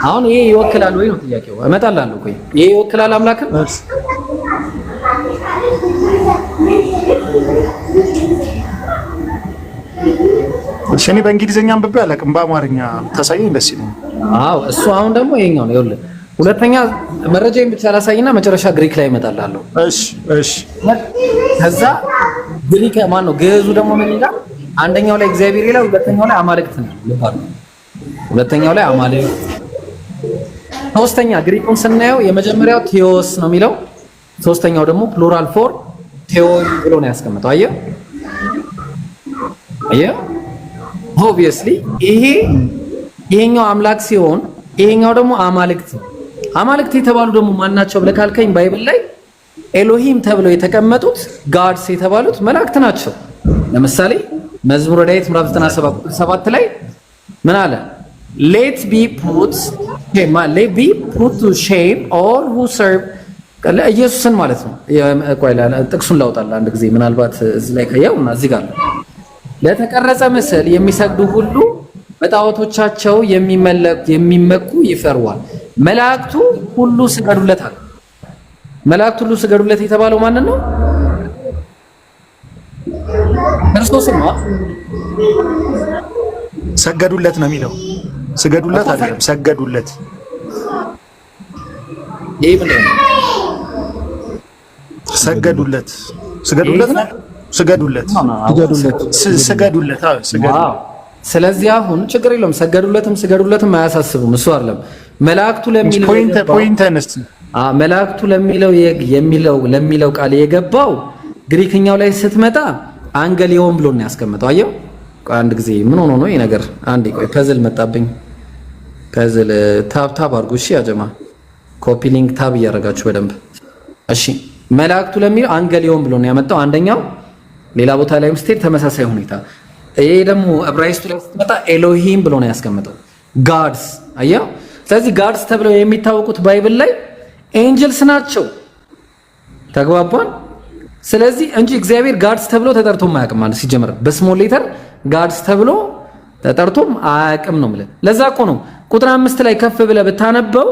አሁን ይሄ ይወክላል ወይ ነው ጥያቄው? እመጣላለሁ። ቆይ ይሄ ይወክላል አምላክን? እኔ በእንግሊዘኛ አንብቤ አላውቅም፣ በአማርኛ ታሳየኝ ደስ ይለኛል። አዎ እሱ አሁን ደግሞ ይሄኛው ነው። ይኸውልህ ሁለተኛ መረጃዬን ብቻ ላሳይና መጨረሻ ግሪክ ላይ እመጣላለሁ። እሺ። ከዛ ግሪክ ማን ነው ግዕዙ ደግሞ ምን ይላል? አንደኛው ላይ እግዚአብሔር ይላል፣ ሁለተኛው ላይ አማልክት ነው ይባላል። ሁለተኛው ላይ አማልክት። ሶስተኛ ግሪኩን ስናየው የመጀመሪያው ቴዎስ ነው የሚለው፣ ሶስተኛው ደግሞ ፕሉራል ፎር ቴዎይ ብሎ ነው ያስቀመጠው። አየህ ኦብቪየስሊ ይሄኛው አምላክ ሲሆን ይሄኛው ደግሞ አማልክት። አማልክት የተባሉ ደግሞ ማናቸው ብለህ ካልከኝ ባይብል ላይ ኤሎሂም ተብለው የተቀመጡት ጋድስ የተባሉት መላእክት ናቸው። ለምሳሌ መዝሙረ ዳዊት ምዕራፍ 97 ላይ ምን አለ? let be put to shame all who serve ኢየሱስን ማለት ነው። ቆይ ጥቅሱን ላውጣልህ አንድ ጊዜ ምናልባት እዚህ ላይ ከያውና እዚህ ጋር ለተቀረጸ ምስል የሚሰግዱ ሁሉ በጣዖቶቻቸው የሚመኩ ይፈርዋል። መላእክቱ ሁሉ ስገዱለታል። መላእክቱ ሁሉ ስገዱለት የተባለው ማንን ነው? ክርስቶስን ነው። ሰገዱለት ነው የሚለው። ስገዱለት አይደለም፣ ሰገዱለት። ይሄ ምን ነው? ሰገዱለት ነው። ስገዱለት። ስለዚህ አሁን ችግር የለውም። ስገዱለትም አያሳስቡም። እሱ አይደለም መላእክቱ ለሚለው ቃል የገባው ግሪክኛው ላይ ስትመጣ አንገሊዮን ብሎ ነው ያስቀመጠው። አየው አንድ ጊዜ ምን ሆኖ ነው ይሄ ነገር? አንዴ ቆይ ፐዝል መጣብኝ። ፐዝል ታብ አድርጉ። እሺ ያጀማ ኮፒ ሊንክ ታብ እያደረጋችሁ በደንብ እሺ። መላእክቱ ለሚለው አንገሊዮን ብሎ ነው ያመጣው አንደኛው። ሌላ ቦታ ላይ ስትሄድ ተመሳሳይ ሁኔታ። ይሄ ደግሞ ዕብራይስጡ ላይ ስትመጣ ኤሎሂም ብሎ ነው ያስቀመጠው ጋድስ። አየው ስለዚህ ጋድስ ተብለው የሚታወቁት ባይብል ላይ ኤንጀልስ ናቸው። ተግባባን? ስለዚህ እንጂ እግዚአብሔር ጋድስ ተብሎ ተጠርቶም አያውቅም ማለት ሲጀምር በስሞል ሌተር ጋድስ ተብሎ ተጠርቶም አያውቅም ነው ማለት። ለዛ እኮ ነው ቁጥር 5 ላይ ከፍ ብለህ ብታነበው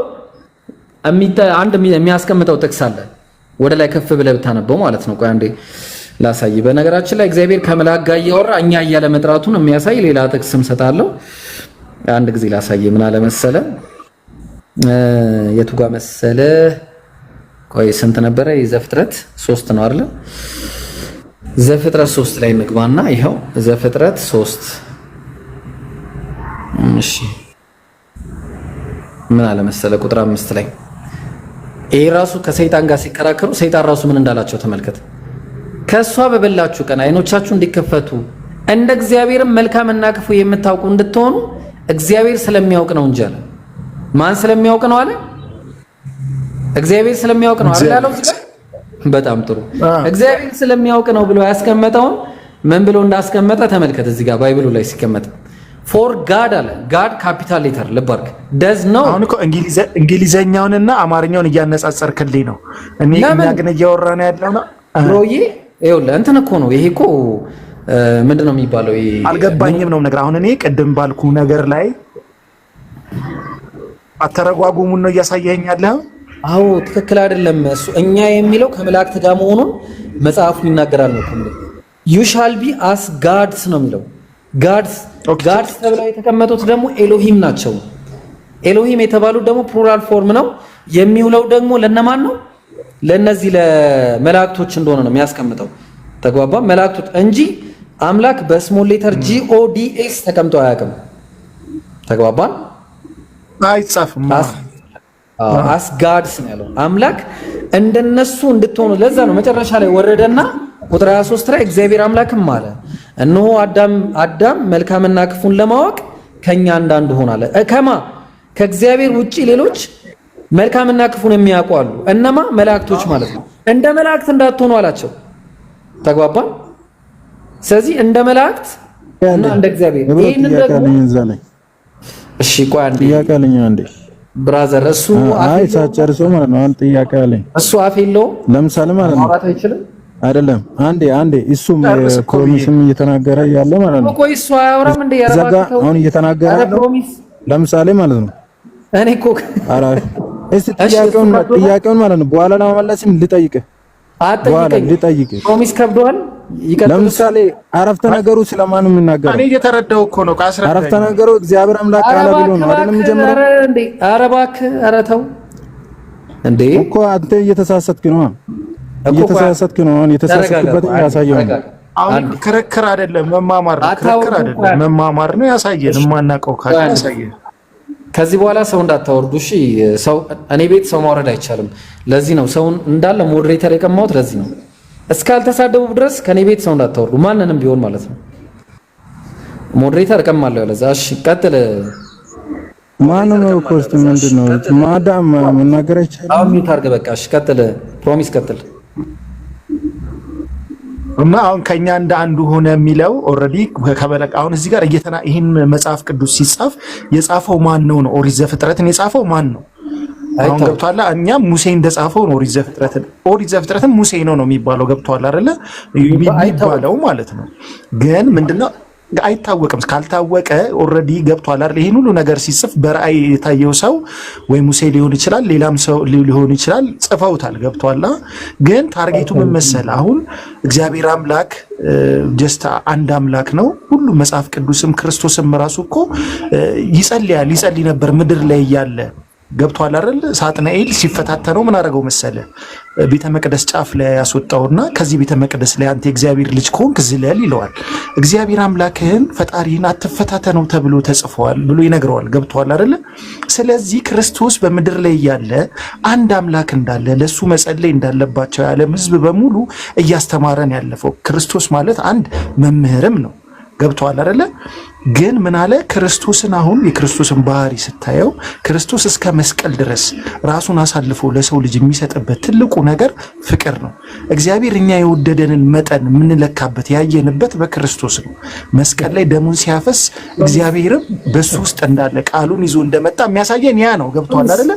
አንድ የሚያስቀምጠው ጥቅስ አለ ወደ ላይ ከፍ ብለህ ብታነበው ማለት ነው። ቆይ አንዴ ላሳይ። በነገራችን ላይ እግዚአብሔር ከመላእክት ጋር እያወራ እኛ እያለ መጥራቱን የሚያሳይ ሌላ ጥቅስም ሰጣለሁ። አንድ ጊዜ ላሳይ። ምን አለ መሰለ? የቱ ጋር መሰለ? ቆይ ስንት ነበረ? ዘፍጥረት 3 ነው አይደል? ዘፍጥረት 3 ላይ እንግባና ይኸው ዘፍጥረት 3 እሺ ምን አለ መሰለ? ቁጥር 5 ላይ ይሄ ራሱ ከሰይጣን ጋር ሲከራከሩ ሰይጣን ራሱ ምን እንዳላቸው ተመልከት። ከሷ በበላችሁ ቀን አይኖቻችሁ እንዲከፈቱ እንደ እግዚአብሔርም መልካምና ክፉ የምታውቁ እንድትሆኑ እግዚአብሔር ስለሚያውቅ ነው እንጂ አለ። ማን ስለሚያውቅ ነው አለ? እግዚአብሔር ስለሚያውቅ ነው አይደል ያለው? በጣም ጥሩ። እግዚአብሔር ስለሚያውቅ ነው ብሎ ያስቀመጠውን ምን ብሎ እንዳስቀመጠ ተመልከት። እዚህ ጋር ባይብሉ ላይ ሲቀመጥ ፎር ጋድ አለ። ጋድ ካፒታል ሌተር ልባርክ ደዝ ነው። አሁን እኮ እንግሊዘኛውንና አማርኛውን እያነጻጸርክልኝ ነው። እኛ ግን እያወራን ያለው ነው ብሮዬ። ይኸውልህ እንትን እኮ ነው ይሄ እኮ ምንድነው የሚባለው? ይሄ አልገባኝም ነው ነገር። አሁን እኔ ቅድም ባልኩ ነገር ላይ አተረጓጉሙን ነው እያሳየኸኝ ያለው። አዎ ትክክል አይደለም እሱ። እኛ የሚለው ከመላእክት ጋር መሆኑን መጽሐፉ ይናገራል ነው። ዩ ሻል ቢ አስ ጋድስ ነው የሚለው። ጋድስ ተብለው የተቀመጡት ደግሞ ኤሎሂም ናቸው። ኤሎሂም የተባሉት ደግሞ ፕሉራል ፎርም ነው። የሚውለው ደግሞ ለነማን ነው? ለነዚህ ለመላእክቶች እንደሆነ ነው የሚያስቀምጠው። ተግባባ? መላእክቶች እንጂ አምላክ በስሞል ሌተር GODS ተቀምጦ አያውቅም። ተግባባን? አይጻፍም። አስ ጋድስ ነው ያለው። አምላክ እንደነሱ እንድትሆኑ ለዛ ነው መጨረሻ ላይ ወረደና ቁጥር 23 ላይ እግዚአብሔር አምላክም አለ እነሆ አዳም መልካምና ክፉን ለማወቅ ከኛ አንዳንዱ ሆናለ። ከእግዚአብሔር ውጪ ሌሎች መልካምና ክፉን የሚያውቁ አሉ። እነማ? መላእክቶች ማለት ነው። እንደ መላእክት እንዳትሆኑ አላቸው። ተግባባን? ስለዚህ እንደ መላእክት እና እንደ እግዚአብሔር ይሄንን ደግሞ እሺ ቆይ አንዴ ብራዘር እሱ አይ ሳጨርሶ ማለት ነው። አንተ ጥያቄ አለኝ። እሱ አፍ የለውም ለምሳሌ ማለት ነው። ማውራት አይችልም አይደለም። አንዴ እሱም ፕሮሚስም እየተናገረ ያለ ማለት ነው። ቆይ እሱ አያወራም እንደ ያረጋግጠው አሁን እየተናገረ ነው። ለምሳሌ ማለት ነው እኔ እኮ ኧረ እስቲ ጥያቄውን ማለት ነው በኋላ ለመመለስም ልጠይቅህ ልጠይቅህ ፕሮሚስ ከብዷል። ለምሳሌ አረፍተ ነገሩ ስለማን ነው የሚናገረው? እኔ እየተረዳሁ እኮ ነው። ካስረዳኝ አረፍተ ነገሩ እግዚአብሔር አምላክ ቃል ብሎ ነው አይደል የሚጀምረው? ኧረ እባክህ ኧረ ተው እንዴ እኮ አንተ እየተሳሳትክ ነው። አሁን የተሳሳትክበትን ያሳየው ነው። አሁን ክርክር አይደለም መማማር ነው። ክርክር አይደለም መማማር ነው። ያሳየን የማናውቀው ካለ ያሳየን። ከዚህ በኋላ ሰው እንዳታወርዱ እሺ። ሰው እኔ ቤት ሰው ማውረድ አይቻልም። ለዚህ ነው ሰውን እንዳለ ሞዴሬተር የቀማሁት። ለዚህ ነው እስካልተሳደቡ ድረስ ከኔ ቤት ሰው እንዳታወርዱ ማንንም ቢሆን ማለት ነው። ሞዴሬተር እቀማለሁ ለዛ። እሺ ቀጥል። ማን ነው ኮስት ምንድነው? ማዳም መናገር አይቻልም። አሁን ሚውት አድርገህ በቃ። እሺ ቀጥል። ፕሮሚስ ቀጥል። እና አሁን ከኛ እንደ አንዱ ሆነ የሚለው ኦልሬዲ ከበለቅ አሁን እዚህ ጋር ይሄን መጽሐፍ ቅዱስ ሲጻፍ የጻፈው ማን ነው? ኦሪት ዘፍጥረትን የጻፈው ማን ነው? አሁን ገብቷል። እኛም ሙሴ እንደጻፈው ነው ኦሪት ዘፍጥረትን ሙሴ ነው የሚባለው። ገብቷል አይደለ? የሚባለው ማለት ነው። ግን ምንድነው አይታወቅም። ካልታወቀ ኦልሬዲ ገብቷል አይደል? ይሄን ሁሉ ነገር ሲጽፍ በራእይ የታየው ሰው ወይ ሙሴ ሊሆን ይችላል፣ ሌላም ሰው ሊሆን ይችላል። ጽፈውታል። ገብቷል። ግን ታርጌቱ ምን መሰለህ? አሁን እግዚአብሔር አምላክ ጀስት አንድ አምላክ ነው። ሁሉም መጽሐፍ ቅዱስም ክርስቶስም ራሱ እኮ ይጸልይ ነበር ምድር ላይ እያለ። ገብቷል አይደል? ሳጥናኤል ሲፈታተነው ምን አደረገው መሰለ? ቤተ መቅደስ ጫፍ ላይ ያስወጣውና ከዚህ ቤተ መቅደስ ላይ አንተ እግዚአብሔር ልጅ ከሆንክ ዝለል ይለዋል። እግዚአብሔር አምላክህን ፈጣሪህን አትፈታተነው ተብሎ ተጽፏል ብሎ ይነግረዋል። ገብቷል አይደል? ስለዚህ ክርስቶስ በምድር ላይ እያለ አንድ አምላክ እንዳለ ለሱ መጸለይ እንዳለባቸው የዓለም ሕዝብ በሙሉ እያስተማረን ያለፈው ክርስቶስ ማለት አንድ መምህርም ነው። ገብቷል አይደለ? ግን ምን አለ? ክርስቶስን አሁን የክርስቶስን ባህሪ ስታየው ክርስቶስ እስከ መስቀል ድረስ ራሱን አሳልፎ ለሰው ልጅ የሚሰጥበት ትልቁ ነገር ፍቅር ነው። እግዚአብሔር እኛ የወደደንን መጠን የምንለካበት ያየንበት በክርስቶስ ነው። መስቀል ላይ ደሙን ሲያፈስ እግዚአብሔርም በሱ ውስጥ እንዳለ ቃሉን ይዞ እንደመጣ የሚያሳየን ያ ነው። ገብቷል አይደለ?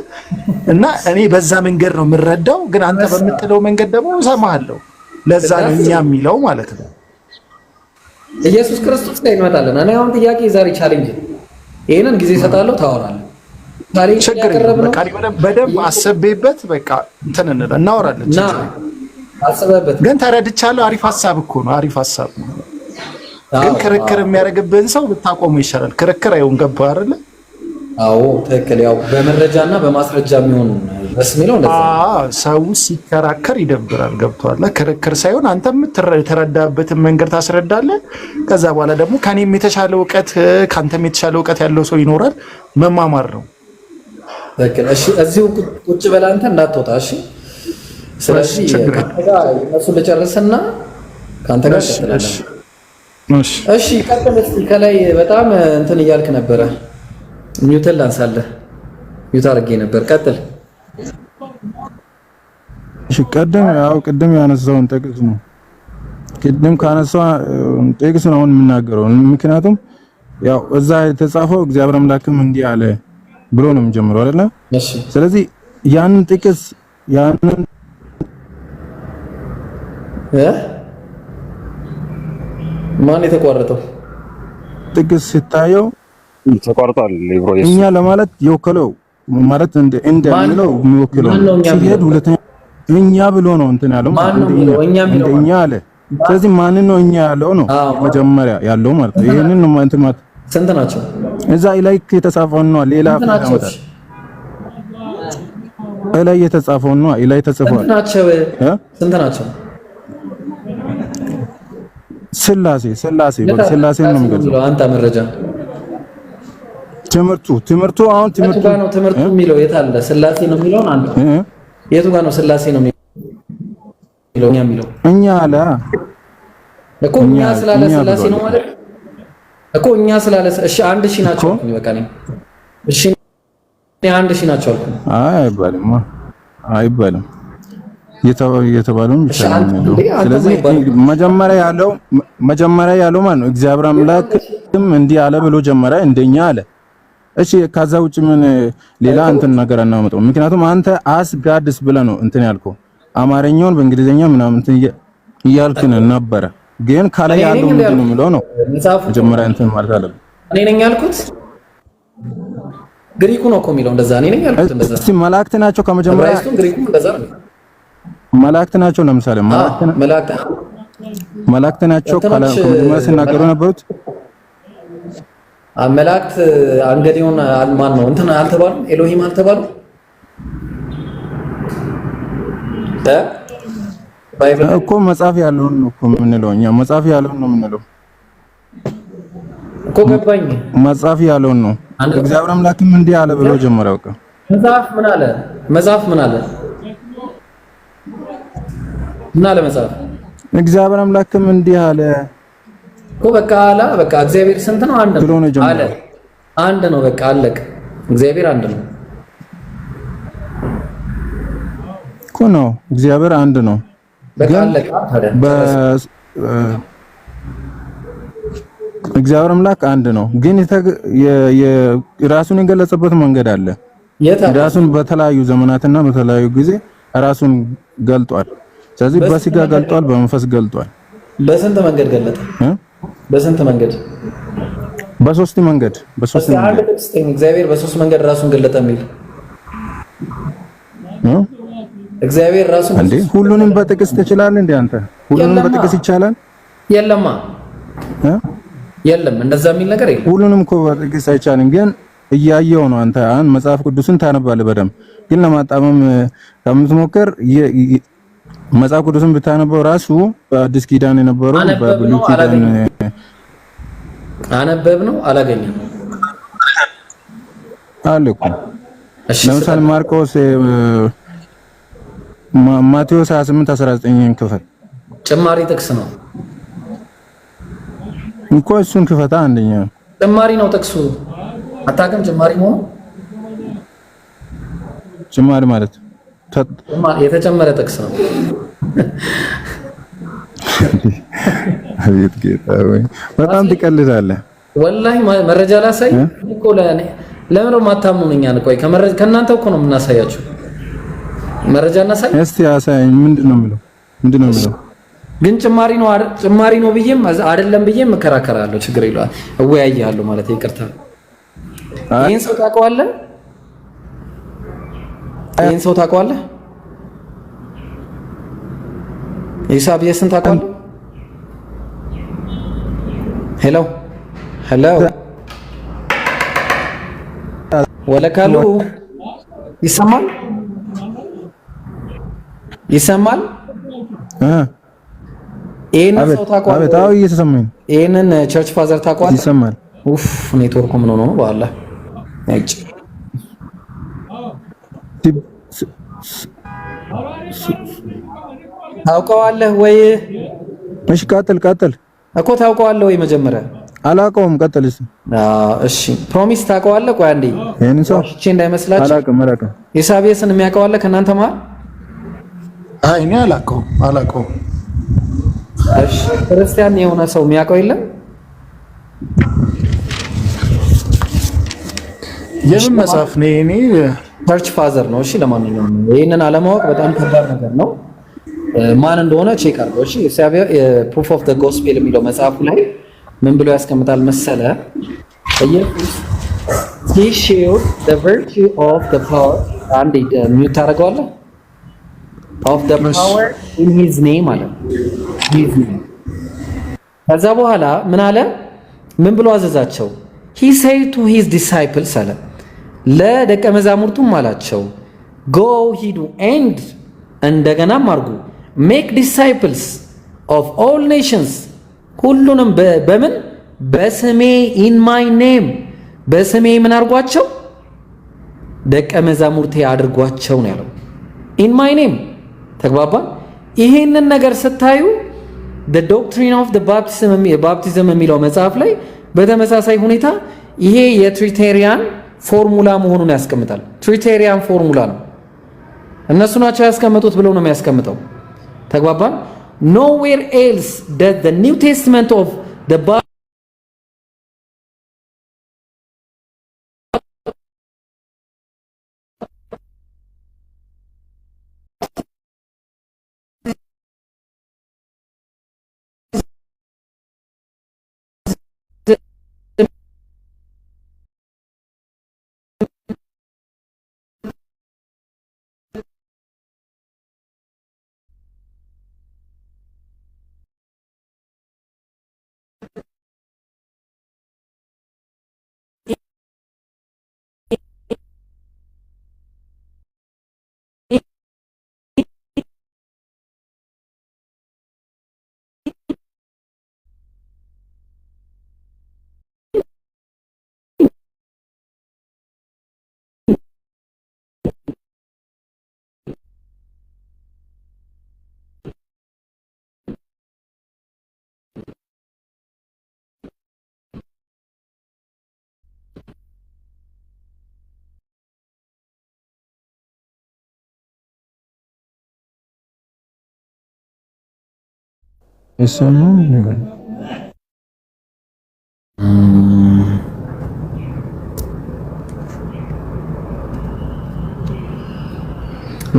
እና እኔ በዛ መንገድ ነው የምረዳው። ግን አንተ በምትለው መንገድ ደግሞ እሰማሃለሁ። ለዛ ነው እኛ የሚለው ማለት ነው። ኢየሱስ ክርስቶስ ላይ እንመጣለን። እኔ አሁን ጥያቄ ዛሬ ቻሌንጅ ይሄንን ጊዜ እሰጣለሁ፣ ታወራለህ። ቻሌንጅ ያቀረብነው በደንብ አስቤበት በቃ እንትን እናወራለን። አስበበት። ግን ተረድቻለሁ። አሪፍ ሀሳብ እኮ ነው። አሪፍ ሀሳብ ነው። ግን ክርክር የሚያደርግብህን ሰው ብታቆሙ ይሻላል። ክርክር አይሆን። ገባህ አይደለ? አዎ ትክክል። ያው በመረጃና በማስረጃ የሚሆን በስሚለው እንደዛ ሰው ሲከራከር ይደብራል። ገብቷል። ክርክር ሳይሆን አንተ የምትረዳበትን መንገድ ታስረዳለህ። ከዛ በኋላ ደግሞ ከኔም የተሻለ እውቀት ካንተም የተሻለ እውቀት ያለው ሰው ይኖራል። መማማር ነው። ትክክል። እሺ እዚሁ ቁጭ በል አንተ እንዳትወጣ። እሺ ስለዚህ እነሱ ልጨርስና ካንተ ጋር ቀጥላለህ። እሺ ቀጥል እስኪ። ከላይ በጣም እንትን እያልክ ነበረ። ሚውተል ላንሳለህ። ሚውት አድርጌ ነበር። ቀጥል። እሺ ቅድም ያነሳውን ጥቅስ ነው። ቅድም ካነሳው ጥቅስ ነው የምናገረው። ምክንያቱም ያው እዛ የተጻፈው እግዚአብሔር አምላክም እንዲህ አለ ብሎ ነው የሚጀምረው አይደለ? እሺ ስለዚህ ያንን ጥቅስ ማን የተቋረጠው ጥቅስ ሲታየው ተቋርጧል። እኛ ለማለት የወከለው ማለት እንደሚለው የሚወክለው ሲሄድ ሁለተኛ እኛ ብሎ ነው እንትን ያለው እኛ አለ። ስለዚህ ማንን ነው እኛ ያለው ነው መጀመሪያ ያለው ማለት ነው። ይሄንን ነው እንትን ማለት ስንት ናቸው? እዛ ላይ የተጻፈው ነው ሌላ ያመጣል። ላይ የተጻፈው ነው ላይ ተጽፏል። ስንት ናቸው? ስላሴ በስላሴ ነው የሚገልጸው። አንተ መረጃ ትምህርቱ አሁን ትምህርቱ ጋር ነው። ትምህርቱ የሚለው የት አለ? ስላሴ ነው የሚለው አንተ የቱ ጋር ነው? ስላሴ ነው የሚለው እኛ አለ እኮ እኛ ስላለ ስላሴ ነው ማለት እኮ እኛ ስላለ። እሺ አንድ ሺህ ናቸው አልኩኝ። በቃ ነኝ። እሺ አንድ ሺህ ናቸው አልኩኝ። አይባልም የተባለውን ብቻ ነው። ስለዚህ መጀመሪያ ያለው ማለት ነው እግዚአብሔር አምላክም እንዲህ አለ ብሎ ጀመረ እንደኛ አለ። እሺ ከዛ ውጭ ምን ሌላ እንትን ነገር አናመጣው። ምክንያቱም አንተ አስ ጋድስ ብለህ ነው እንትን ያልከው አማርኛውን በእንግሊዘኛ ምናምን እንትን እያልክን ነበረ። ግን ካለ ያለው ምንድን ነው የሚለው ነው መጀመሪያ እንትን ማለት አለብን። እኔ ነኝ ያልኩት ግሪኩ ነው እኮ የሚለው እንደዛ እኔ ነኝ ያልኩት እንደዛ። እስቲ መላእክት ናቸው ከመጀመሪያ ዕብራይስጡም ግሪኩም እንደዛ ነው። መላእክት ናቸው ለምሳሌ መላእክት ናቸው ከመጀመሪያ ሲናገሩ ነበሩት። መላእክት አንገዲውን ማን ነው እንትን አልተባሉ ኤሎሂም አልተባሉ ባይብል እኮ መጽሐፍ ያለውን ነው እኮ የምንለው እኛ መጽሐፍ ያለውን ነው የምንለው እኮ ገባኝ። መጽሐፍ ያለውን ነው እግዚአብሔር አምላክም እንዲህ አለ ብሎ ጀመረ። በቃ መጽሐፍ ምን አለ? መጽሐፍ ምን አለ? ምን አለ መጽሐፍ? እግዚአብሔር አምላክም እንዲህ አለ እኮ በቃ አለ። በቃ እግዚአብሔር ስንት ነው? አንድ ነው አለ። አንድ ነው በቃ አለቀ። እግዚአብሔር አንድ ነው እኮ ነው። እግዚአብሔር አንድ ነው በቃ አለቀ። እግዚአብሔር አምላክ አንድ ነው፣ ግን ራሱን የገለጸበት መንገድ አለ። ራሱን በተለያዩ ዘመናትና በተለያዩ ጊዜ ራሱን ገልጧል። ስለዚህ በስጋ ገልጧል፣ በመንፈስ ገልጧል። በስንት መንገድ ገለጠ? በስንት መንገድ? በሶስት መንገድ። እግዚአብሔር በሶስት መንገድ ራሱን ገለጠ የሚል እግዚአብሔር ራሱን እንዴ ሁሉንም በጥቅስ ትችላለህ እንዴ አንተ? ሁሉንም በጥቅስ ይቻላል? የለማ የለም እንደዛ የሚል ነገር የለም። ሁሉንም እኮ በጥቅስ አይቻልም፣ ግን እያየው ነው። አንተ አሁን መጽሐፍ ቅዱስን ታነባለህ በደምብ፣ ግን ለማጣመም ከምትሞክር መጽሐፍ ቅዱስን ብታነበው ራሱ በአዲስ ኪዳን የነበረው በብሉይ ኪዳን አነበብ ነው አላገኘም አለ እኮ። ለምሳሌ ማርቆስ ማቴዎስ 28:19 ክፈት። ጭማሪ ጥቅስ ነው እኮ እሱን ክፈታ። አንደኛ ጭማሪ ነው ጥቅሱ። አታውቅም ጭማሪ ነው? ጭማሪ ማለት የተጨመረ ጥቅስ ነው። አቤት ጌታ ወይ በጣም ትቀልዳለህ። ወላሂ መረጃ ላሳይ እኮ ለምን ነው የማታምኑኝ? ቆይ ከእናንተ እኮ ነው የምናሳያችሁ። መረጃ እናሳይ እስቲ አሳይ። ምንድነው የሚለው? ግን ጭማሪ ነው ብዬም አይደለም ብዬም እከራከራለሁ። ችግር የለውም እወያያለሁ ማለት ይቅርታ። ይሄን ሰው ታውቀዋለህ? ኢሳብየስን ታውቀዋለህ? ሄሎ ወለካሉ ይሰማል? ይሄንን ሰው ታውቀዋለህ? አዎ እየተሰማኝ። ይሄንን ቸርች ፋዘር ታውቀዋለህ? ይሰማል። ኡፍ ኔትወርኩ ምን ሆኖ ነው? በኋላ አይጭ ታውቀዋለህ ወይ? እሺ ቀጥል እኮ ታውቀዋለህ ወይ? መጀመሪያ አላውቀውም። ቀጥል እስኪ። እሺ ፕሮሚስ ታውቀዋለህ? ቆይ አንዴ ይሄንን ሰው እቺ እንዳይመስላችሁ አላውቅም። ኢሳብየስን የሚያውቀዋለህ ከእናንተ መሀል? አይ እኔ አላውቀውም። እሺ ክርስቲያን የሆነ ሰው የሚያውቀው የለም? የምን መጽሐፍ ነው? እኔ ቸርች ፋዘር ነው። እሺ ለማንኛውም ይሄንን አለማወቅ በጣም ከባድ ነገር ነው። ማን እንደሆነ ቼክ አድርገው። እሺ ፕሩፍ ኦፍ ዘ ጎስፔል የሚለው መጽሐፉ ላይ ምን ብሎ ያስቀምጣል መሰለ? ኢየሱስ he showed the virtue of the power and ሚውት ታደርገዋለህ of the power in his name አለ። ከዛ በኋላ ምን አለ? ምን ብሎ አዘዛቸው? he said to his disciples አለ ለደቀ መዛሙርቱም አላቸው go ሂዱ and እንደገናም አድርጉ make disciples of all nations ሁሉንም በምን በስሜ in my name በስሜ ምን አድርጓቸው? ደቀ መዛሙርቴ አድርጓቸው ነው ያለው። in my name ተግባባን። ይሄንን ነገር ስታዩ the doctrine of the baptism የሚለው መጽሐፍ ላይ በተመሳሳይ ሁኔታ ይሄ የትሪቴሪያን ፎርሙላ መሆኑን ያስቀምጣል። ትሪቴሪያን ፎርሙላ ነው፣ እነሱ ናቸው ያስቀምጡት ብለው ነው የሚያስቀምጠው። ተግባባን። nowhere else does the New Testament of the ይሰማል ነገር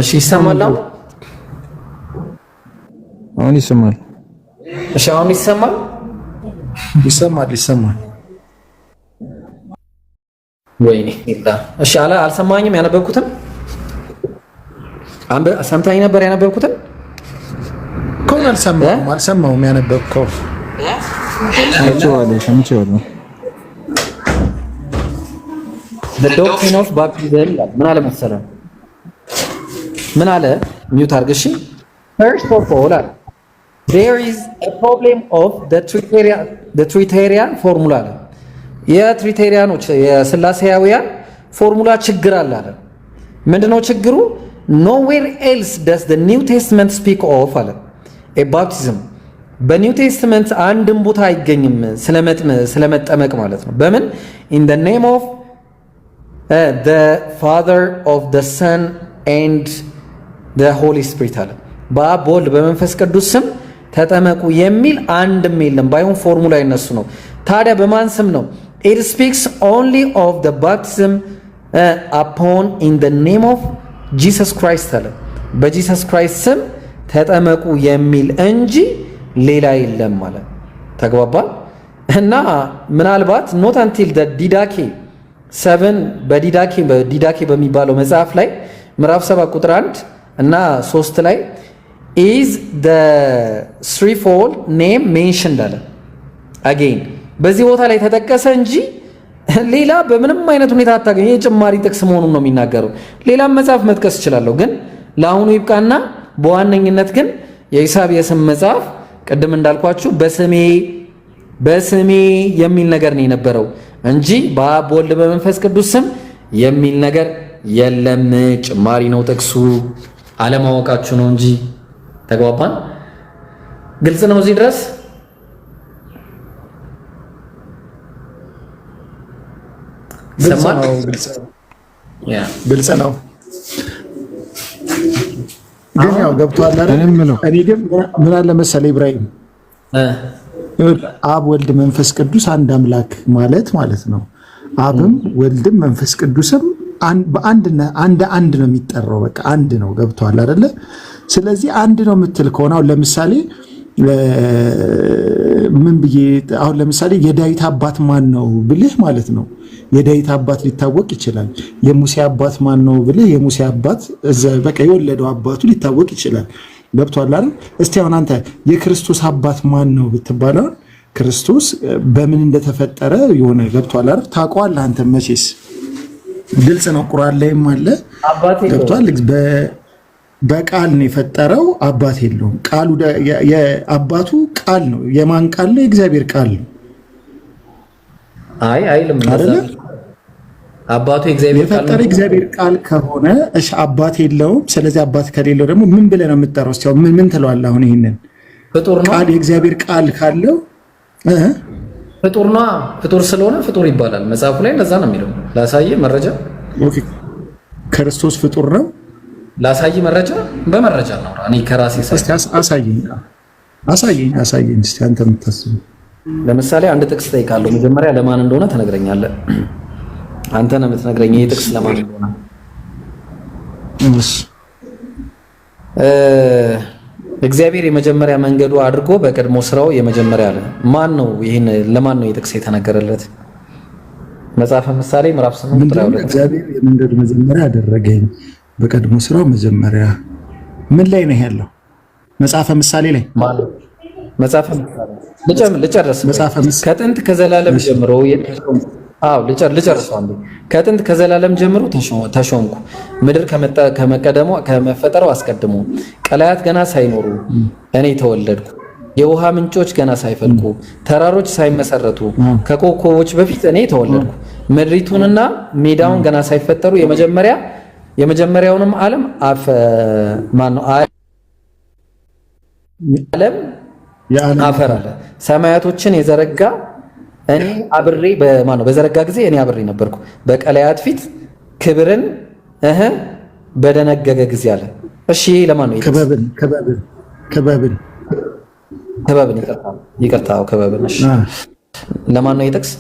እሺ ይሰማል። አሁን ይሰማል። እሺ አሁን ይሰማል። ይሰማል። ወይኔ እሺ አልሰማኝም። ያነበብኩትን ሰምታኝ ነበር። ያነበብኩትን ከሆነ አልሰማሁም። ያነበብከው ሰምቼዋለሁ። the doctrine of baptism ምን አለ መሰለህ? ምን አለ? ሚውት አድርግ እሺ። first of all there is a problem of the Trinitarian formula አለ። የትሪቴሪያኖች የስላሴያውያን ፎርሙላ ችግር አለ አለ። ምንድነው ችግሩ? nowhere else does the New Testament speak of አለ a baptism በኒው ቴስትመንት አንድም ቦታ አይገኝም ስለመጠመቅ ማለት ነው። በምን in the name of the Father of the Son and the Holy Spirit አለ። በአብ በወልድ በመንፈስ ቅዱስ ስም ተጠመቁ የሚል አንድም የለም። ባይሆን ፎርሙላ ይነሱ ነው። ታዲያ በማን ስም ነው? it speaks only of the baptism upon in the name of Jesus Christ አለ። በጂሰስ ክራይስት ስም ተጠመቁ የሚል እንጂ ሌላ የለም ማለት ተግባባል። እና ምናልባት not until the Didache 7 በዲዳኬ በሚባለው መጽሐፍ ላይ ምዕራፍ 7 ቁጥር 1 እና 3 ላይ is the threefold name mentioned አለ again በዚህ ቦታ ላይ ተጠቀሰ እንጂ ሌላ በምንም አይነት ሁኔታ አታገኝ። የጭማሪ ጥቅስ መሆኑን ነው የሚናገረው። ሌላም መጽሐፍ መጥቀስ እችላለሁ፣ ግን ለአሁኑ ይብቃና በዋነኝነት ግን የኢሳይያስም መጽሐፍ ቅድም እንዳልኳችሁ በስሜ የሚል ነገር ነው የነበረው እንጂ በአብ በወልድ በመንፈስ ቅዱስ ስም የሚል ነገር የለም። ጭማሪ ነው ጥቅሱ። አለማወቃችሁ ነው እንጂ። ተግባባን? ግልጽ ነው እዚህ ድረስ? ግልጽ ነው። ግን ያው ገብቶሃል አይደል? እኔ ግን ምን አለ መሰለህ ኢብራሂም፣ አብ ወልድ መንፈስ ቅዱስ አንድ አምላክ ማለት ነው። አብም ወልድም መንፈስ ቅዱስም አንድ ነው የሚጠራው። በቃ አንድ ነው። ገብቶሃል አይደለ? ስለዚህ አንድ ነው የምትል ከሆነ አሁን ለምሳሌ ምን ብዬ አሁን ለምሳሌ የዳዊት አባት ማን ነው ብልህ ማለት ነው የዳዊት አባት ሊታወቅ ይችላል። የሙሴ አባት ማን ነው ብልህ የሙሴ አባት በቃ የወለደው አባቱ ሊታወቅ ይችላል። ገብቶሃል አይደል? እስቲ አሁን አንተ የክርስቶስ አባት ማን ነው ብትባለው ክርስቶስ በምን እንደተፈጠረ የሆነ ገብቶሃል አይደል? ታውቀዋለህ አንተ መቼስ ግልጽ ነው። ቁርአን ላይም አለ ገብቶሃል። በቃል ነው የፈጠረው፣ አባት የለውም። ቃሉ የአባቱ ቃል ነው። የማን ቃል ነው? የእግዚአብሔር ቃል ነው። አይልም አይደለ? አባቱ የእግዚአብሔር ቃል ነው። የእግዚአብሔር ቃል ከሆነ እሺ አባት የለውም። ስለዚህ አባት ከሌለው ደግሞ ምን ብለህ ነው የምትጠራው? እስቲ ምን ትለዋለህ? አሁን ይሄንን ፍጡር ነው። ቃል የእግዚአብሔር ቃል ካለው ፍጡር ነው። ፍጡር ስለሆነ ፍጡር ይባላል። መጽሐፉ ላይ እንደዛ ነው የሚለው። ላሳየህ መረጃ። ኦኬ ክርስቶስ ፍጡር ነው። ላሳይ መረጃ በመረጃ ነው። እኔ ከራሴ አሳየኝ እስቲ አንተ የምታስበው። ለምሳሌ አንድ ጥቅስ ጠይቃለሁ። መጀመሪያ ለማን እንደሆነ ተነግረኛለህ። አንተ ነው የምትነግረኝ ይሄ ጥቅስ ለማን እንደሆነ። እግዚአብሔር የመጀመሪያ መንገዱ አድርጎ በቀድሞ ስራው የመጀመሪያ አለ። ማን ነው ይሄን? ለማን ነው የጥቅስ የተነገረለት? መጽሐፈ ምሳሌ ምዕራፍ 8 ላይ እግዚአብሔር የመንገዱ መጀመሪያ አደረገኝ በቀድሞ ስራው መጀመሪያ። ምን ላይ ነው ያለው? መጽሐፈ ምሳሌ ላይ መጽሐፈ ምሳሌ ልጨርስ። ከጥንት ከዘላለም ጀምሮ ልጨርሰው አንዴ። ከጥንት ከዘላለም ጀምሮ ተሾምኩ፣ ምድር ከመፈጠረው አስቀድሞ፣ ቀላያት ገና ሳይኖሩ እኔ ተወለድኩ፣ የውሃ ምንጮች ገና ሳይፈልቁ፣ ተራሮች ሳይመሰረቱ፣ ከኮከቦች በፊት እኔ ተወለድኩ፣ ምድሪቱንና ሜዳውን ገና ሳይፈጠሩ የመጀመሪያውንም ዓለም ዓለም አፈር አለ። ሰማያቶችን የዘረጋ እኔ አብሬ በዘረጋ ጊዜ እኔ አብሬ ነበርኩ፣ በቀላያት ፊት ክብርን በደነገገ ጊዜ አለ። እሺ ለማን ነው? ክበብን ይቅርታ ክበብን። እሺ ለማን ነው የጥቅስ?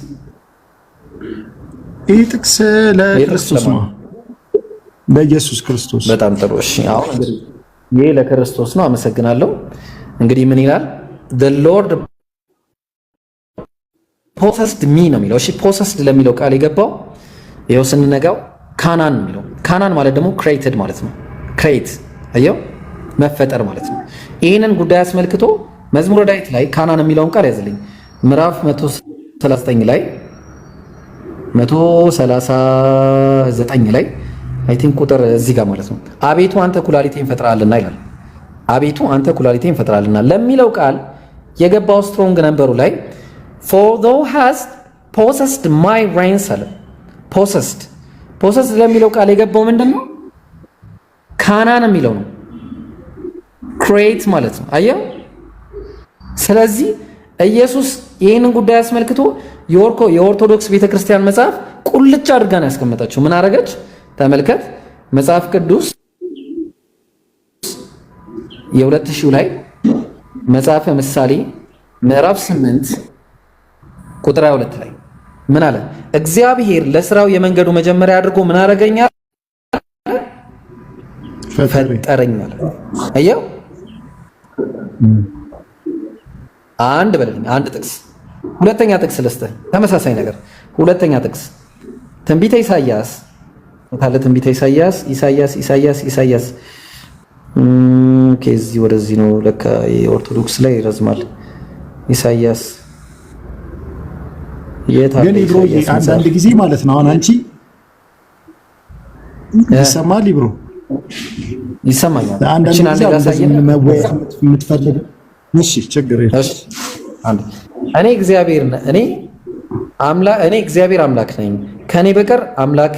ይህ ጥቅስ ለክርስቶስ ነው፣ ለኢየሱስ ክርስቶስ። በጣም ጥሩ። እሺ አሁን እንግዲህ ይሄ ለክርስቶስ ነው። አመሰግናለሁ። እንግዲህ ምን ይላል? the lord possessed me ነው የሚለው። እሺ possessed ለሚለው ቃል የገባው ይኸው ስንነጋው ካናን የሚለው። ካናን ማለት ደግሞ created ማለት ነው። create አየው መፈጠር ማለት ነው። ይህንን ጉዳይ አስመልክቶ መዝሙረ ዳዊት ላይ ካናን የሚለውን ቃል ያዝልኝ። ምዕራፍ 139 ላይ 139 ላይ አይ ቲንክ ቁጥር እዚህ ጋር ማለት ነው። አቤቱ አንተ ኩላሊቴን ፈጥረሃልና ይላል። አቤቱ አንተ ኩላሊቴን ፈጥረሃልና ለሚለው ቃል የገባው ስትሮንግ ነምበሩ ላይ for thou hast possessed my reins አለ። possessed ለሚለው ቃል የገባው ምንድነው? ካናን የሚለው ነው። create ማለት ነው። አየው። ስለዚህ ኢየሱስ ይህንን ጉዳይ አስመልክቶ የኦርቶዶክስ ቤተክርስቲያን መጽሐፍ ቁልጭ አድርጋ ነው ያስቀመጠችው። ምን አረገች? ተመልከት። መጽሐፍ ቅዱስ የ2000 ላይ መጽሐፈ ምሳሌ ምዕራፍ 8 ቁጥር 22 ላይ ምን አለ? እግዚአብሔር ለስራው የመንገዱ መጀመሪያ አድርጎ ምን አረገኛ? ፈጠረኝ አለ። አየው። አንድ በለኝ። አንድ ጥቅስ። ሁለተኛ ጥቅስ ልስጥህ። ተመሳሳይ ነገር። ሁለተኛ ጥቅስ ትንቢተ ኢሳይያስ ታለ ትንቢተ ኢሳይያስ ከዚህ ወደዚህ ነው ለካ የኦርቶዶክስ ላይ ይረዝማል። ኢሳይያስ ግን ኢብሮ አንዳንድ ጊዜ ማለት ነው። አሁን አንቺ ይሰማል ኢብሮ? ይሰማኛል። አንዳንድ ጊዜ የምትፈልግ እሺ፣ ችግር የለም። እሺ እኔ እግዚአብሔር አምላክ ነኝ፣ ከኔ በቀር አምላክ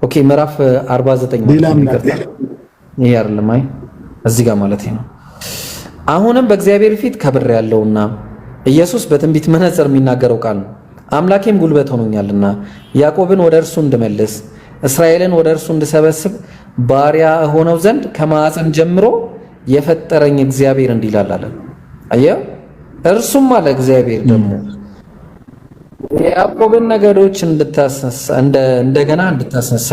ኦኬ። ምዕራፍ 49 ማለት ይሄ አይደለም። አይ እዚህ ጋር ማለት ነው። አሁንም በእግዚአብሔር ፊት ከብር ያለውና ኢየሱስ በትንቢት መነጽር የሚናገረው ቃል ነው። አምላኬም ጉልበት ሆኖኛልና ያዕቆብን ወደ እርሱ እንድመልስ እስራኤልን ወደ እርሱ እንድሰበስብ ባሪያ ሆነው ዘንድ ከማዕፀን ጀምሮ የፈጠረኝ እግዚአብሔር እንዲህ ይላል አለ። አየህ፣ እርሱም አለ እግዚአብሔር ደግሞ የያዕቆብን ነገዶች እንደገና እንድታስነሳ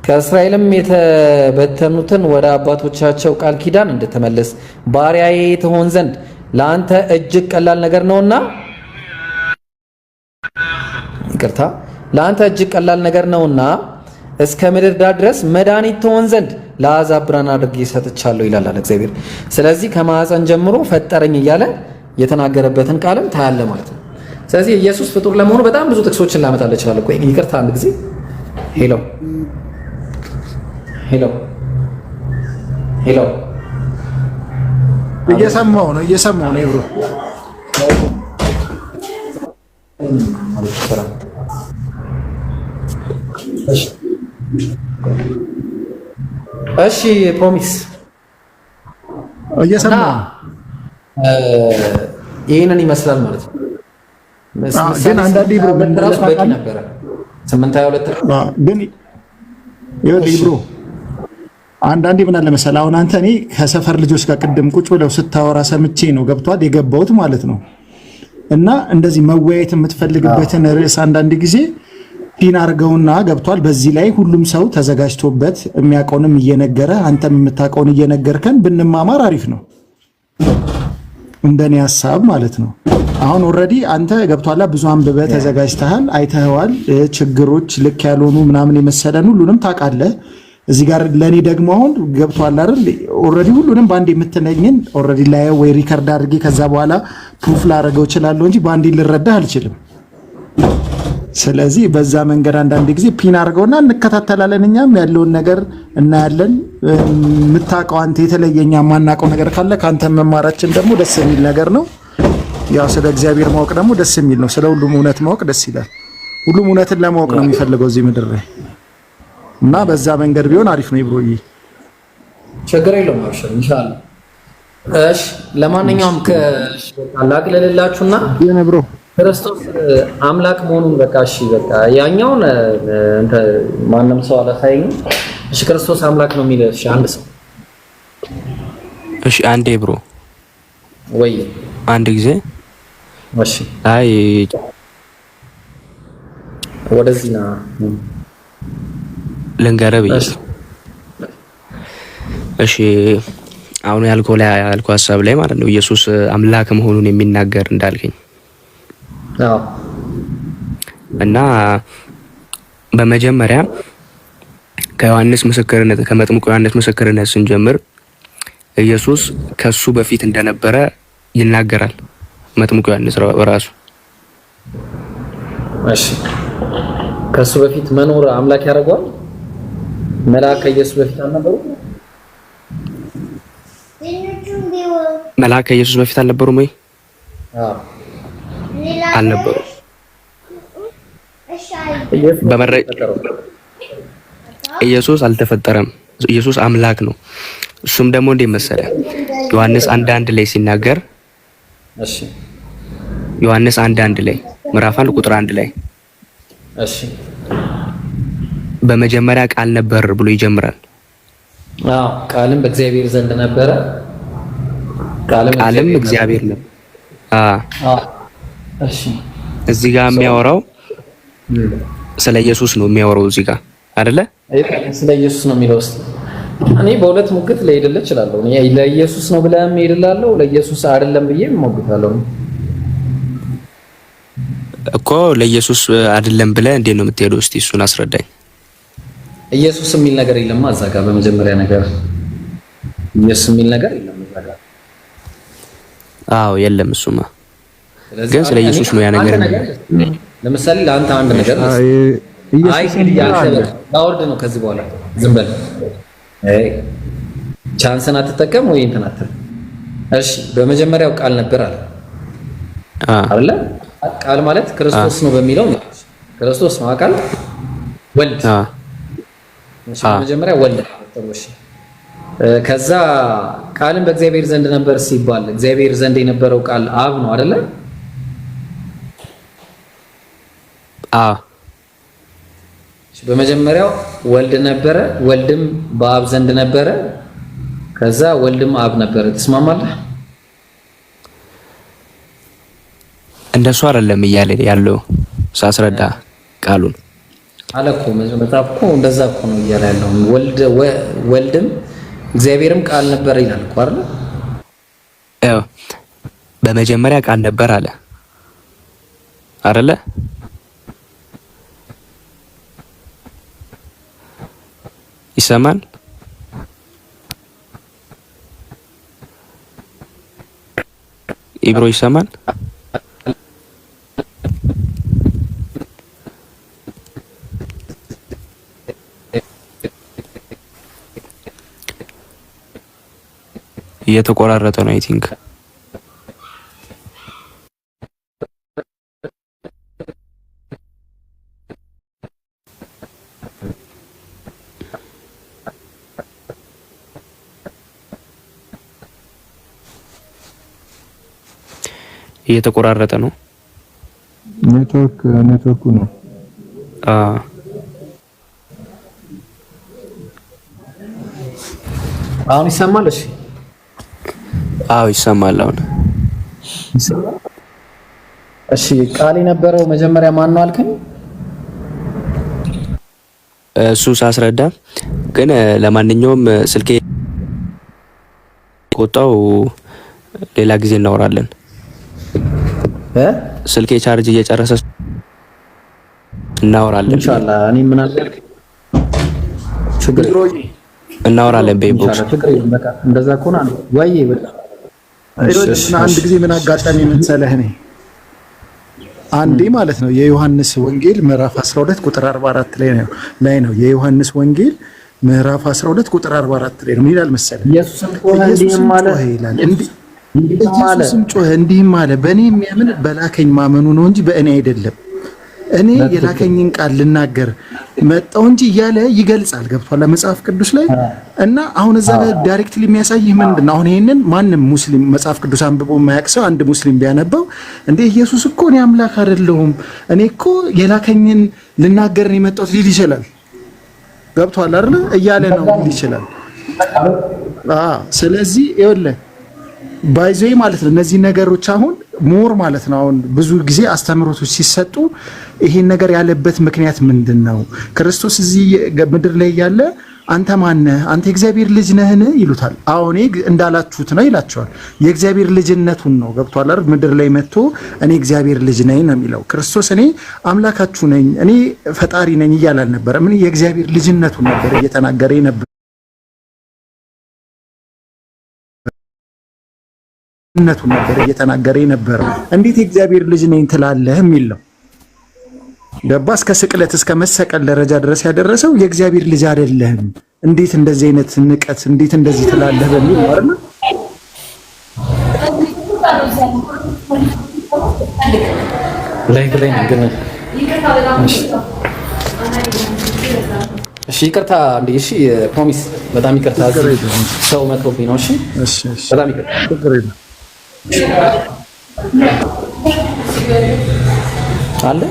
ከእስራኤልም የተበተኑትን ወደ አባቶቻቸው ቃል ኪዳን እንድትመልስ ባሪያዬ ትሆን ዘንድ ለአንተ እጅግ ቀላል ነገር ነውና፣ ይቅርታ፣ ለአንተ እጅግ ቀላል ነገር ነውና እስከ ምድር ዳር ድረስ መድኃኒት ትሆን ዘንድ ለአሕዛብ ብርሃን አድርጌ ሰጥቻለሁ ይላል እግዚአብሔር። ስለዚህ ከማዕፀን ጀምሮ ፈጠረኝ እያለ የተናገረበትን ቃልም ታያለ ማለት ነው። ስለዚህ ኢየሱስ ፍጡር ለመሆኑ በጣም ብዙ ጥቅሶችን ላመጣልህ እችላለሁ። ቆይ ይቅርታ፣ አንድ ጊዜ ሄሎ እየሰማሁ ነው ብሮ። እሺ ፕሮሚስ እየሰማሁ ይሄንን ይመስላል ማለት ነው። ግን አንዳንዴ ብሮ ራሱ በቂ ነበረ 822 ግን ይኸውልህ ብሮ አንዳንዴ ምን አለ መሰለህ፣ አሁን አንተ እኔ ከሰፈር ልጆች ጋር ቅድም ቁጭ ብለው ስታወራ ሰምቼ ነው ገብቷል የገባሁት ማለት ነው። እና እንደዚህ መወያየት የምትፈልግበትን ርዕስ አንዳንድ ጊዜ ፒን አድርገውና ገብቷል። በዚህ ላይ ሁሉም ሰው ተዘጋጅቶበት የሚያውቀውንም እየነገረ አንተም የምታውቀውን እየነገርከን ብንማማር አሪፍ ነው፣ እንደኔ ሀሳብ ማለት ነው። አሁን ኦልሬዲ አንተ ገብቷላ ብዙ አንብበህ ተዘጋጅተሃል፣ አይተኸዋል። ችግሮች ልክ ያልሆኑ ምናምን የመሰለን ሁሉንም ታውቃለህ። እዚህ ጋር ለኔ ደግሞ አሁን ገብቷል አይደል? ኦልሬዲ ሁሉንም ባንዴ የምትለኝን ኦልሬዲ ላይ ወይ ሪከርድ አድርጌ ከዛ በኋላ ፕሩፍ ላደርገው እችላለሁ እንጂ ባንዴ ልረዳህ አልችልም። ስለዚህ በዛ መንገድ አንዳንድ ጊዜ ፒን አድርገውና እንከታተላለን፣ እኛም ያለውን ነገር እናያለን። የምታውቀው አንተ የተለየኛ የማናውቀው ነገር ካለ ከአንተ መማራችን ደግሞ ደስ የሚል ነገር ነው። ያው ስለ እግዚአብሔር ማወቅ ደግሞ ደስ የሚል ነው። ስለ ሁሉም እውነት ማወቅ ደስ ይላል። ሁሉም እውነትን ለማወቅ ነው የሚፈልገው እዚህ ምድር ላይ እና በዛ መንገድ ቢሆን አሪፍ ነው። ይብሮዬ ችግር የለውም አብሽር ኢንሻአላህ። እሺ ለማንኛውም ላቅልልላችሁና የነብሮ ክርስቶስ አምላክ መሆኑን በቃ እሺ በቃ ያኛውን እንተ ማንም ሰው አላሳየኝ። እሺ ክርስቶስ አምላክ ነው የሚል እሺ አንድ ሰው እሺ አንዴ ብሮ ወይ አንድ ጊዜ እሺ አይ ወደዚህ ና ልንገርህ ብዬ እሺ አሁን ያልከው ሀሳብ ላይ ማለት ነው ኢየሱስ አምላክ መሆኑን የሚናገር እንዳልከኝ አዎ እና በመጀመሪያ ከዮሐንስ ምስክርነት ከመጥምቁ ዮሐንስ ምስክርነት ስንጀምር ኢየሱስ ከሱ በፊት እንደነበረ ይናገራል መጥምቁ ዮሐንስ ራሱ። እሺ ከሱ በፊት መኖር አምላክ ያደርገዋል? መልአክ ከኢየሱስ በፊት አልነበሩ? መልአክ ከኢየሱስ በፊት አልነበሩም ወይ? አዎ አልነበሩ። ኢየሱስ አልተፈጠረም። ኢየሱስ አምላክ ነው። እሱም ደግሞ እንደ መሰለ ዮሐንስ 1:1 ላይ ሲናገር እሺ ዮሐንስ 1:1 ላይ ምዕራፍ 1 ቁጥር 1 ላይ እሺ በመጀመሪያ ቃል ነበር ብሎ ይጀምራል። አዎ ቃልም በእግዚአብሔር ዘንድ ነበረ፣ ቃልም እግዚአብሔር ነው። አዎ እሺ እዚህ ጋር የሚያወራው ስለ ኢየሱስ ነው የሚያወራው እዚህ ጋር አይደለ? ስለ ኢየሱስ ነው የሚለው። እኔ በሁለት ሙግት ልሄድልህ እችላለሁ። እኔ ለኢየሱስ ነው ብለህም እሄድልሃለሁ፣ ለኢየሱስ አይደለም ብዬም እሞግታለሁ እኮ። ለኢየሱስ አይደለም ብለህ እንዴት ነው የምትሄደው? እስቲ እሱን አስረዳኝ። ኢየሱስ የሚል ነገር የለም እዛ ጋር። በመጀመሪያ ነገር ኢየሱስ የሚል ነገር የለም እዛ ጋር። አዎ የለም። እሱማ ግን ስለ ኢየሱስ ነው ያ ነገር። ለምሳሌ ለአንተ አንድ ነገር ላወርድ ነው ከዚህ በኋላ ዝም በል። ቻንስን አትጠቀም ወይ እንትን አትል። እሺ በመጀመሪያው ቃል ነበር አለ አይደለ? ቃል ማለት ክርስቶስ ነው በሚለው ነው። ክርስቶስ ነው አቃል ወልድ። እሺ በመጀመሪያ ወልድ ነው። እሺ ከዛ ቃልም በእግዚአብሔር ዘንድ ነበር ሲባል እግዚአብሔር ዘንድ የነበረው ቃል አብ ነው አይደለ? በመጀመሪያው ወልድ ነበረ፣ ወልድም በአብ ዘንድ ነበረ፣ ከዛ ወልድም አብ ነበረ። ትስማማለህ? እንደሱ አይደለም እያለ ያለው ሳስረዳ ቃሉን አለኮ መጽሐፍ እኮ እንደዛ እኮ ነው እያለ ያለው። ወልድም እግዚአብሔርም ቃል ነበር ይላል እኮ አይደል? አዎ በመጀመሪያ ቃል ነበር አለ አይደለ? ይሰማል? ኢብሮ ይሰማል? እየተቆራረጠ ነው አይ ቲንክ። እየተቆራረጠ ነው። ኔትወርኩ ነው። አሁን ይሰማል? እሺ አዎ ይሰማል አሁን። እሺ ቃል የነበረው መጀመሪያ ማን ነው አልከኝ? እሱ ሳስረዳ ግን ለማንኛውም ስልኬ ቆጣው ሌላ ጊዜ እናወራለን። ስልኬ ቻርጅ እየጨረሰ እናወራለን ኢንሻአላህ። እኔ ምን አልክ? ችግር እናወራለን በኢንቦክስ። በቃ እንደዛ ከሆነ ወይ በቃ አንድ ጊዜ ምን አጋጣሚ መሰለህ እኔ አንዴ ማለት ነው የዮሐንስ ወንጌል ምዕራፍ 12 ቁጥር 44 ላይ ነው የዮሐንስ ወንጌል ምዕራፍ 12 ቁጥር 44 ላይ ነው ምን ይላል መሰለህ? ኢየሱስም ጮኸ እንዲህም አለ በእኔ የሚያምን በላከኝ ማመኑ ነው እንጂ በእኔ አይደለም። እኔ የላከኝን ቃል ልናገር መጣሁ እንጂ እያለ ይገልጻል። ገብቷል መጽሐፍ ቅዱስ ላይ እና አሁን እዛ ጋር ዳይሬክትሊ የሚያሳይህ ምንድነው? አሁን ይሄንን ማንም ሙስሊም መጽሐፍ ቅዱስ አንብቦ የማያውቅ ሰው አንድ ሙስሊም ቢያነበው እንዴ ኢየሱስ እኮ እኔ አምላክ አይደለሁም እኔ እኮ የላከኝን ልናገር ነው የመጣሁት ሊል ይችላል። ገብቷል አይደል? እያለ ነው ሊል ይችላል። ስለዚህ ይኸውልህ ባይዘ ማለት ነው። እነዚህ ነገሮች አሁን ሞር ማለት ነው አሁን ብዙ ጊዜ አስተምሮቶች ሲሰጡ ይሄን ነገር ያለበት ምክንያት ምንድነው? ክርስቶስ እዚህ ምድር ላይ ያለ አንተ ማነህ? አንተ የእግዚአብሔር ልጅ ነህን? ይሉታል። አዎ እኔ እንዳላችሁት ነው ይላቸዋል። የእግዚአብሔር ልጅነቱን ነው ገብቷል አይደል? ምድር ላይ መጥቶ እኔ እግዚአብሔር ልጅ ነኝ ነው የሚለው ክርስቶስ። እኔ አምላካችሁ ነኝ፣ እኔ ፈጣሪ ነኝ እያለ አልነበረም። እኔ የእግዚአብሔር ልጅነቱን ነበር እየተናገረ ነበር ነቱን ነበር እየተናገረ የነበረው። እንዴት የእግዚአብሔር ልጅ ነኝ ትላለህ የሚል ነው። ገባ? እስከ ስቅለት እስከ መሰቀል ደረጃ ድረስ ያደረሰው የእግዚአብሔር ልጅ አይደለህም፣ እንዴት እንደዚህ አይነት ንቀት እንዴት እንደዚህ ትላለህ በሚል ነው አይደል? ላይ ግን እሺ ይቅርታ እንዴ፣ እሺ ፕሮሚስ፣ በጣም ይቅርታ ሰው መጥቶብኝ ነው። እሺ በጣም ይቅርታ አለ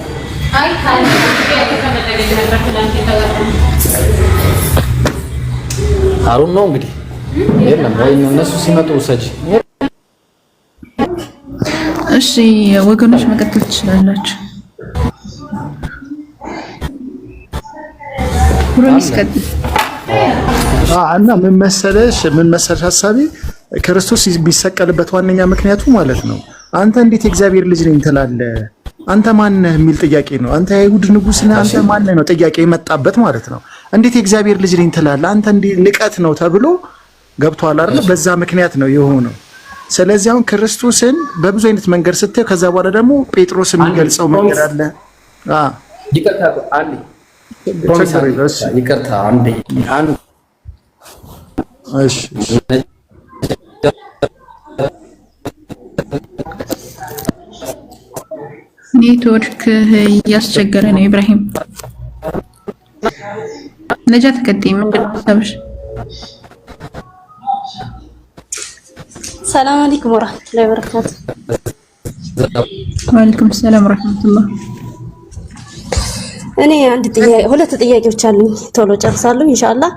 አሩን ነው እንግዲህ የለም ወይ እነሱ ሲመጡ ሰጂ። እሺ ወገኖች መቀጠል ትችላላችሁ። ፕሮሚስ ቀጥል። እና ምን መሰለሽ ሐሳቤ ክርስቶስ ቢሰቀልበት ዋነኛ ምክንያቱ ማለት ነው አንተ እንዴት የእግዚአብሔር ልጅ ነኝ ትላለህ? አንተ ማን ነህ የሚል ጥያቄ ነው። አንተ የአይሁድ ንጉሥ ነህ፣ አንተ ማን ነህ ነው ጥያቄ የመጣበት ማለት ነው። እንዴት የእግዚአብሔር ልጅ ነኝ ትላለህ? አንተ እንዴ ንቀት ነው ተብሎ ገብቷል አይደል? በዛ ምክንያት ነው የሆነው። ስለዚህ አሁን ክርስቶስን በብዙ አይነት መንገድ ስታየው፣ ከዛ በኋላ ደግሞ ጴጥሮስ የሚገልጸው መንገድ አለ። ይቅርታ አንዴ እሺ ኔትወርክ እያስቸገረ ነው። ኢብራሂም ነጃ ተከታይ ምንድን ነው ሀሳብሽ? ሰላም አለይኩም ወራህመቱላሂ ወበረካቱ። ወአለይኩም ሰላም ወራህመቱላህ። እኔ ሁለት ጥያቄዎች አሉኝ፣ ቶሎ ጨርሳለሁ ኢንሻአላህ።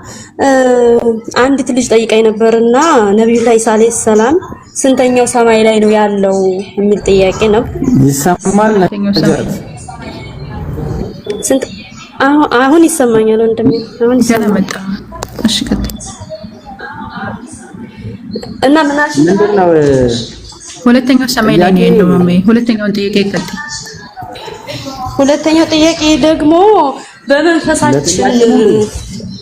አንዲት ልጅ ጠይቃኝ ነበርና ነብዩላህ ኢሳ አለይሂ ሰላም ስንተኛው ሰማይ ላይ ነው ያለው የሚል ጥያቄ ነው። ይሰማል? አሁን ይሰማኛል ወንድሜ፣ አሁን ይሰማኛል። እሺ ቀጥል። እና ምንድነው ሁለተኛው ሰማይ ላይ ነው ያለው ማሜ? ሁለተኛውን ጥያቄ ቀጥል። ሁለተኛው ጥያቄ ደግሞ በመንፈሳችን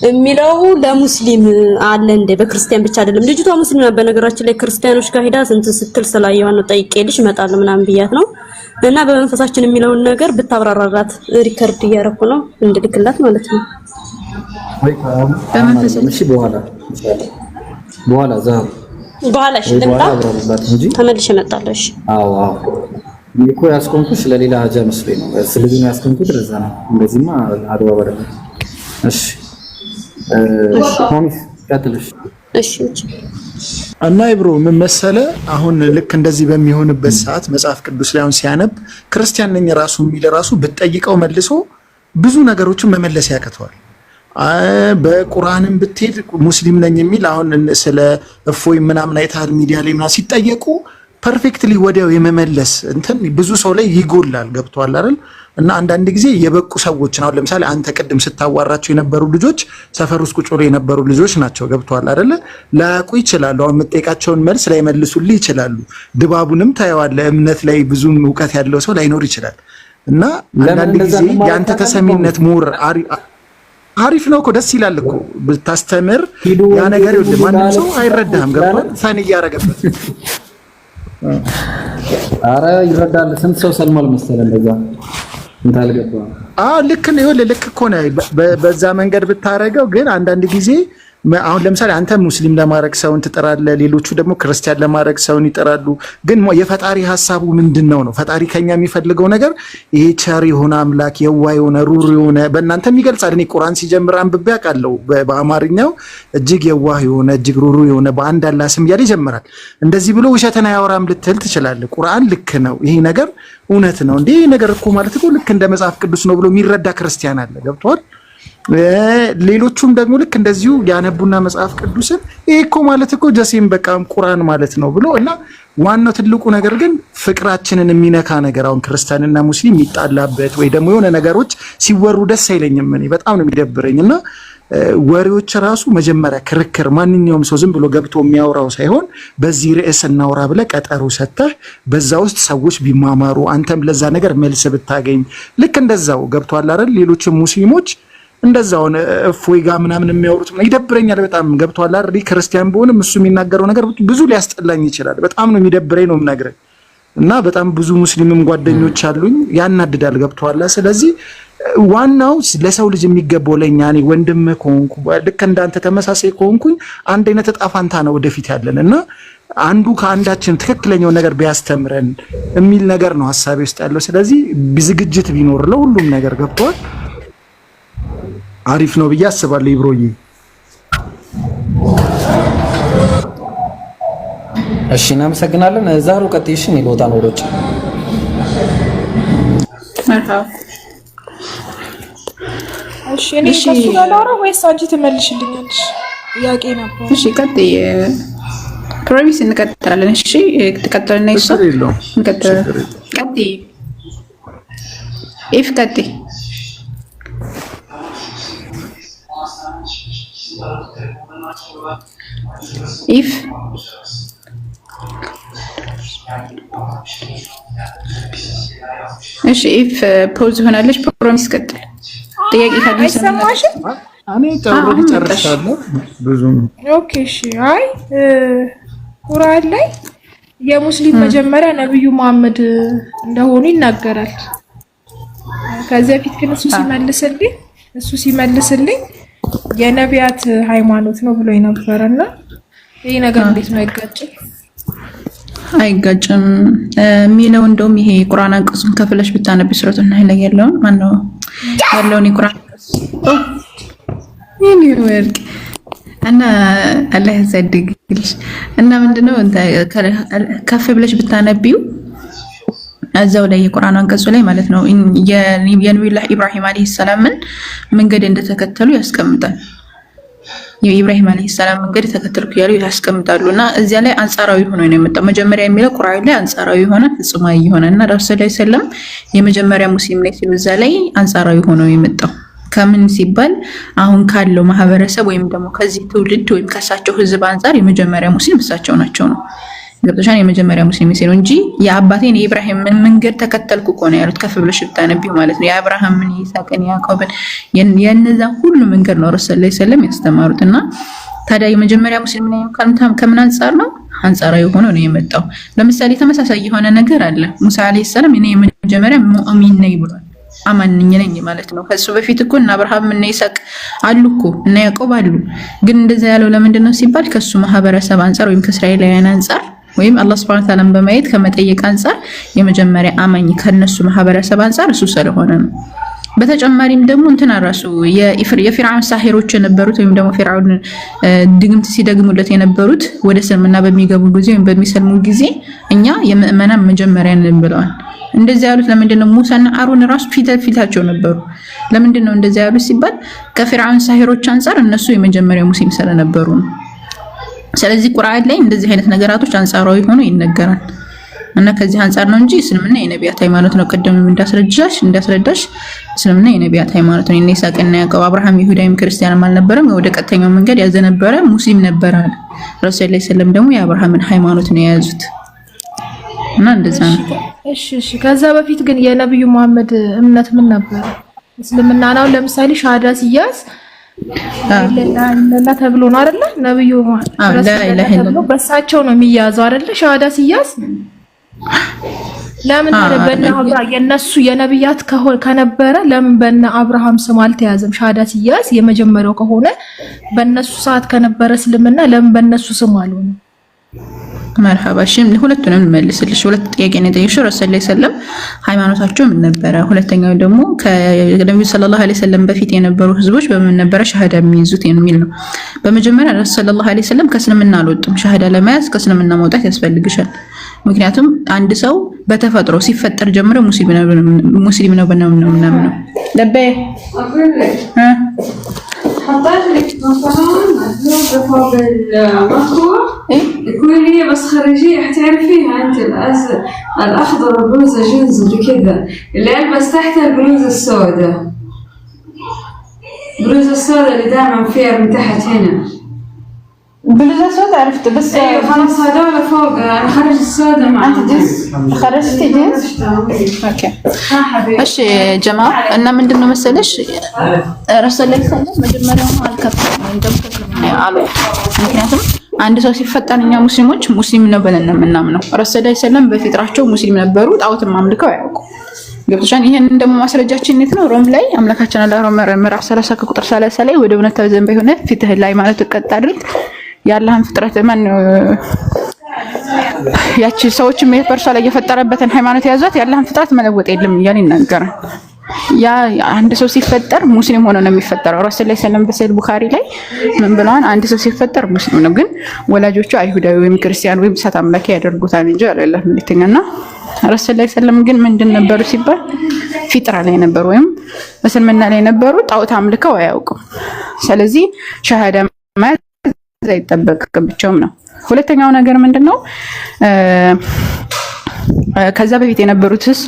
የሚለው ለሙስሊም አለ እንደ በክርስቲያን ብቻ አይደለም። ልጅቷ ሙስሊም ናት በነገራችን ላይ። ክርስቲያኖች ጋር ሄዳ ስንት ስትል ስላየኋት ነው ጠይቄልሽ እመጣለሁ ምናምን ብያት ነው። እና በመንፈሳችን የሚለውን ነገር ብታብራራራት ሪከርድ እያደረኩ ነው እንድልክላት ማለት ነው። በመንፈሳችን እሺ በኋላ እሺ ልምጣ ተመልሼ እመጣለሁ። እሺ አዎ እኮ ያስቆምኩሽ ለሌላ ሀጃ መስሎኝ ነው። ስለዚህ ነው ያስቆምኩት። ለዛ ነው እንደዚህማ አግባብ አይደለም። እሺ ፕሮሚስ ቀጥልሽ። እሺ እና ይብሮ ምን መሰለ አሁን ልክ እንደዚህ በሚሆንበት ሰዓት መጽሐፍ ቅዱስ ላይ አሁን ሲያነብ ክርስቲያን ነኝ ራሱ የሚል ራሱ ብትጠይቀው መልሶ ብዙ ነገሮችን መመለስ ያቅተዋል። በቁርአንም ብትሄድ ሙስሊም ነኝ የሚል አሁን ስለ እፎይ ምናምን አይተሃል ሚዲያ ላይ ምናምን ሲጠየቁ ፐርፌክትሊ ወዲያው የመመለስ እንትን ብዙ ሰው ላይ ይጎላል። ገብቷል አይደል? እና አንዳንድ ጊዜ የበቁ ሰዎችን አሁን ለምሳሌ አንተ ቅድም ስታዋራቸው የነበሩ ልጆች ሰፈር ውስጥ ቁጭ ብለው የነበሩ ልጆች ናቸው። ገብቷል አይደል? ላያውቁ ይችላሉ። አሁን የምጠይቃቸውን መልስ ላይመልሱልህ ይችላሉ። ድባቡንም ታየዋለህ። እምነት ላይ ብዙም እውቀት ያለው ሰው ላይኖር ይችላል። እና አንዳንድ ጊዜ የአንተ ተሰሚነት ሞር አሪፍ ነው እኮ ደስ ይላል እኮ ብታስተምር ያ ነገር ይወድ ማንም ሰው አይረዳህም። ገብቷል? ፈን እያደረገበት አረ ይረዳል። ስንት ሰው ሰልሟል መሰለህ እንደዛ እንታልገባ። ልክ ነው። ይኸውልህ ልክ እኮ ነው። በዛ መንገድ ብታረገው ግን አንዳንድ ጊዜ አሁን ለምሳሌ አንተ ሙስሊም ለማድረግ ሰውን ትጥራለህ፣ ሌሎቹ ደግሞ ክርስቲያን ለማድረግ ሰውን ይጥራሉ። ግን የፈጣሪ ሐሳቡ ምንድነው ነው? ፈጣሪ ከኛ የሚፈልገው ነገር ይሄ ቸር የሆነ አምላክ የዋህ የሆነ ሩሩ የሆነ በእናንተም ይገልጻል። እኔ ቁርአን ሲጀምር አንብቤ አውቃለሁ። በአማርኛው እጅግ የዋህ የሆነ እጅግ ሩሩ የሆነ በአንድ አላህ ስም እያለ ይጀምራል። እንደዚህ ብሎ ውሸትን አያወራም ልትል ትችላለህ። ቁርአን ልክ ነው፣ ይሄ ነገር እውነት ነው። እንዴ ይሄ ነገር እኮ ማለት እኮ ልክ እንደ መጽሐፍ ቅዱስ ነው ብሎ የሚረዳ ክርስቲያን አለ። ገብቷል? ሌሎቹም ደግሞ ልክ እንደዚሁ ያነቡና መጽሐፍ ቅዱስን ይሄ እኮ ማለት እኮ ጀሴም በቃ ቁርአን ማለት ነው ብሎ እና ዋናው ትልቁ ነገር ግን ፍቅራችንን የሚነካ ነገር አሁን ክርስቲያንና ሙስሊም የሚጣላበት ወይ ደግሞ የሆነ ነገሮች ሲወሩ ደስ አይለኝም። እኔ በጣም ነው የሚደብረኝና ወሬዎች ራሱ መጀመሪያ ክርክር ማንኛውም ሰው ዝም ብሎ ገብቶ የሚያወራው ሳይሆን በዚህ ርዕስ እናውራ ብለ ቀጠሮ ሰጥተህ በዛ ውስጥ ሰዎች ቢማማሩ አንተም ለዛ ነገር መልስ ብታገኝ ልክ እንደዛው ገብቷል አይደል? ሌሎችም ሙስሊሞች እንደዛው እፎይ ጋር ምናምን የሚያወሩት ይደብረኛል በጣም ገብቷል አይደል? ክርስቲያን ቢሆንም እሱ የሚናገረው ነገር ብዙ ሊያስጠላኝ ይችላል። በጣም ነው የሚደብረኝ ነው የምነግርህ። እና በጣም ብዙ ሙስሊምም ጓደኞች አሉኝ ያናድዳል ገብቷል። ስለዚህ ዋናው ለሰው ልጅ የሚገባው ለኛ እኔ ወንድም ኮንኩ ልክ እንዳንተ ተመሳሳይ ኮንኩኝ አንድ አይነት ዕጣ ፈንታ ነው ወደፊት ያለን እና አንዱ ከአንዳችን ትክክለኛው ነገር ቢያስተምረን የሚል ነገር ነው ሐሳቤ ውስጥ ያለው። ስለዚህ ዝግጅት ቢኖር ለሁሉም ነገር ገብቷል አሪፍ ነው ብዬ አስባለሁ። ይብሮዬ እሺ እናመሰግናለን። ዛሩ ቀጥይሽን ይሎታ ነው ወሮጭ መርሃባ እሺ እኔ ከሱ ጋር ላውራ ወይስ አንቺ ትመልሽልኛለሽ? ጥያቄ ነበር። እሺ ቀጥይ ፕሮሚስ እንቀጥላለን። እሺ ተቀጥልና ይሰጥ እንቀጥል ቀጥይ ኢፍ ቀጥይ ኢፍ እሺ ኢፍ ፖዝ ሆናለች ፕሮሚስ ቀጥል ጥያቄ ታዲያ ሰማሽ እኔ ተውሮ ጨርሻለሁ ብዙም ኦኬ እሺ አይ ቁርአን ላይ የሙስሊም መጀመሪያ ነብዩ መሐመድ እንደሆኑ ይናገራል። ከዚህ በፊት ግን እሱ ሲመልስልኝ የነቢያት ሃይማኖት ነው ብሎ ይነበርና ይሄ ነገር እንዴት ነው አይጋጭም የሚለው እንደውም ይሄ ቁርአን አንቀጹን ከፍለሽ ብታነብ ሱረቱን ናህል ላይ ያለውን ማነው ያለውን የቁርአን ይሄ ወርቅ እና አላህ ያሳድግልሽ እና ምንድነው ከፍ ብለሽ ብታነቢው እዛው ላይ የቁርአን አንቀጹ ላይ ማለት ነው የነብዩላህ ኢብራሂም አለይሂ ሰላምን መንገድ እንደተከተሉ ያስቀምጣል። የኢብራሂም አለይሂ ሰላም መንገድ ተከተልኩ ያሉ ያስቀምጣሉና እዚያ ላይ አንጻራዊ ሆኖ ነው የመጣው። መጀመሪያ የሚለው ቁርአን ላይ አንጻራዊ ሆነ ፍጹማዊ ሆነና ረሱል ሰለላሁ የመጀመሪያ ሙስሊም ላይ ሲሉ እዛ ላይ አንጻራዊ ሆኖ የመጣው ከምን ሲባል አሁን ካለው ማህበረሰብ ወይም ደግሞ ከዚህ ትውልድ ወይም ከሳቸው ህዝብ አንጻር የመጀመሪያ ሙስሊም እሳቸው ናቸው ነው ገብቶሻል። የመጀመሪያ ሙስሊም ሲሉ እንጂ የአባቴን የኢብራሂም መንገድ ተከተልኩ እኮ ነው ያሉት። ከፍ ብለሽ ብታነቢው ማለት ነው የአብርሃምን ይስሐቅን ያዕቆብን የነዛ ሁሉ መንገድ ነው ረሱል ሰለላሁ ያስተማሩትና ታዲያ የመጀመሪያ ሙስሊም ነው ከምን አንጻር ነው? አንጻራዊ ሆኖ ነው የመጣው። ለምሳሌ ተመሳሳይ የሆነ ነገር አለ። ሙሳ አለይሂ ሰላም እኔ የመጀመሪያ ሙእሚን ነኝ ብሏል። አማንኝ ነኝ ማለት ነው። ከሱ በፊት እኮ እና አብርሃም እና ይስሐቅ አሉ እኮ እና ያዕቆብ አሉ። ግን እንደዛ ያለው ለምንድን ነው ሲባል ከሱ ማህበረሰብ አንጻር ወይም ከእስራኤላውያን አንጻር ወይም አላህ Subhanahu Wa Ta'ala በማየት ከመጠየቅ አንጻር የመጀመሪያ አማኝ ከነሱ ማህበረሰብ አንጻር እሱ ስለሆነ ነው። በተጨማሪም ደግሞ እንትና ራሱ የፊርዓውን ሳሂሮች የነበሩት ወይም ደግሞ ፊርዓውን ድግምት ሲደግሙለት የነበሩት ወደ እስልምና በሚገቡ ጊዜ ወይም በሚሰልሙ ጊዜ እኛ የምእመናን መጀመሪያ ነን ብለዋል። እንደዚህ ያሉት ለምንድን ነው? ሙሳና አሮን ራሱ ፊታቸው ነበሩ። ለምንድን ነው እንደዚህ ያሉት ሲባል ከፊርዓውን ሳሂሮች አንጻር እነሱ የመጀመሪያ ሙስሊም ስለነበሩ ነው። ስለዚህ ቁርአን ላይ እንደዚህ አይነት ነገራቶች አንጻራዊ ሆኖ ይነገራል እና ከዚህ አንጻር ነው እንጂ እስልምና የነቢያት ሃይማኖት ነው። ቀደም እንዳስረዳሽ እስልምና የነቢያት ሃይማኖት ነው። እነ ይስሐቅና ያዕቆብ አብርሃም ይሁዳዊም ክርስቲያንም አልነበረም። ወደ ቀጥተኛው መንገድ ያዘነበረ ሙስሊም ነበር አለ ረሱል ሰለላሁ ዐለይሂ ወሰለም። ደግሞ የአብርሃምን ሃይማኖት ነው የያዙት እና እንደዛ ነው። እሺ ከዛ በፊት ግን የነብዩ መሐመድ እምነት ምን ነበር? እስልምና ነው። ለምሳሌ ሻሃዳ ሲያዝ ለላ ተብሎ ነው አይደለ? ነብዩ መሐመድ በሳቸው ነው የሚያዘው አይደለ? ሻሃዳ ሲያዝ ለምን በእነ አብርሃም የነሱ የነብያት ከነበረ ለምን በእነ አብርሃም ስም አልተያዘም? ሻሃዳ ሲያዝ የመጀመሪያው ከሆነ በእነሱ ሰዓት ከነበረ እስልምና ለምን በእነሱ ስም አልሆነ? መርሐባ እሺ ሁለቱንም መልስልሽ። ሁለት ጥያቄ ነው የጠየቅሽው። ረሱል ሰለላሁ ዐለይሂ ወሰለም ሃይማኖታቸው ምን ነበረ? ሁለተኛው ደግሞ ከነብዩ ሰለላሁ ዐለይሂ ወሰለም በፊት የነበሩ ህዝቦች በምን ነበረ ሻሃዳ የሚይዙት የሚል ነው። በመጀመሪያ ረሱል ሰለላሁ ዐለይሂ ወሰለም ከእስልምና አልወጡም። ሻሃዳ ለመያዝ ከእስልምና መውጣት ያስፈልግሻል። ምክንያቱም አንድ ሰው በተፈጥሮ ሲፈጠር ጀምሮ ሙስሊም ነው ምናምን ነው ለበ حطيت لك مكرونه مذوبه فوق المخبوق تكون هي بس خارجيه حتعرفيها انت الاخضر البلوزه جينز كذا اللي البس تحتها البلوزه السوداء البلوزه السوداء اللي دائما فيها من تحت هنا بلوزه سوداء عرفت بس ايوه خلاص هذول فوق انا خرجت السوداء مع انت جنس خرجتي جنس اوكي እሺ ጀማ እና ምንድነው መሰለሽ ረሱል ላይ ሰለም መጀመሪያው አልከፈተም እንደምከፈተም አሉ ምክንያቱም አንድ ሰው ሲፈጠር እኛ ሙስሊሞች ሙስሊም ነው ብለን ነው የምናምነው ረሱል ላይ ሰለም በፊጥራቸው ሙስሊም ነበሩ ጣዖትን ማምልከው አያውቁ ገብቶሻል ይሄን ደግሞ ማስረጃችን የት ነው ሮም ላይ አምላካችን አላህ ምዕራፍ 30 ቁጥር 30 ላይ ወደ እውነት ዘንበ ሆነ ፍትህ ላይ ማለት ተቀጣ አድርግ ያላህን ፍጥረት ማን ያቺ ሰዎች በእርሷ ላይ የፈጠረበትን ሃይማኖት ያዟት ያላህን ፍጥረት መለወጥ የለም እያለ ይናገራል ያ አንድ ሰው ሲፈጠር ሙስሊም ሆኖ ነው የሚፈጠረው ረሱል ላይ ሰለም በሰል ቡኻሪ ላይ ምን ብለዋል አንድ ሰው ሲፈጠር ሙስሊም ነው ግን ወላጆቹ አይሁዳዊ ወይም ክርስቲያን ወይም ሰት አምላኪ ያደርጉታል እንጂ አላህ ምልክተኛና ረሱል ላይ ሰለም ግን ምንድን ነበሩ ሲባል ፊጥራ ላይ ነበሩ ወይም እስልምና ላይ ነበሩ ጣዖት አምልከው አያውቁም ስለዚህ ሸሃዳ ማለት አይጠበቅባቸውም ነው ሁለተኛው ነገር ምንድነው ከዛ በፊት የነበሩትስ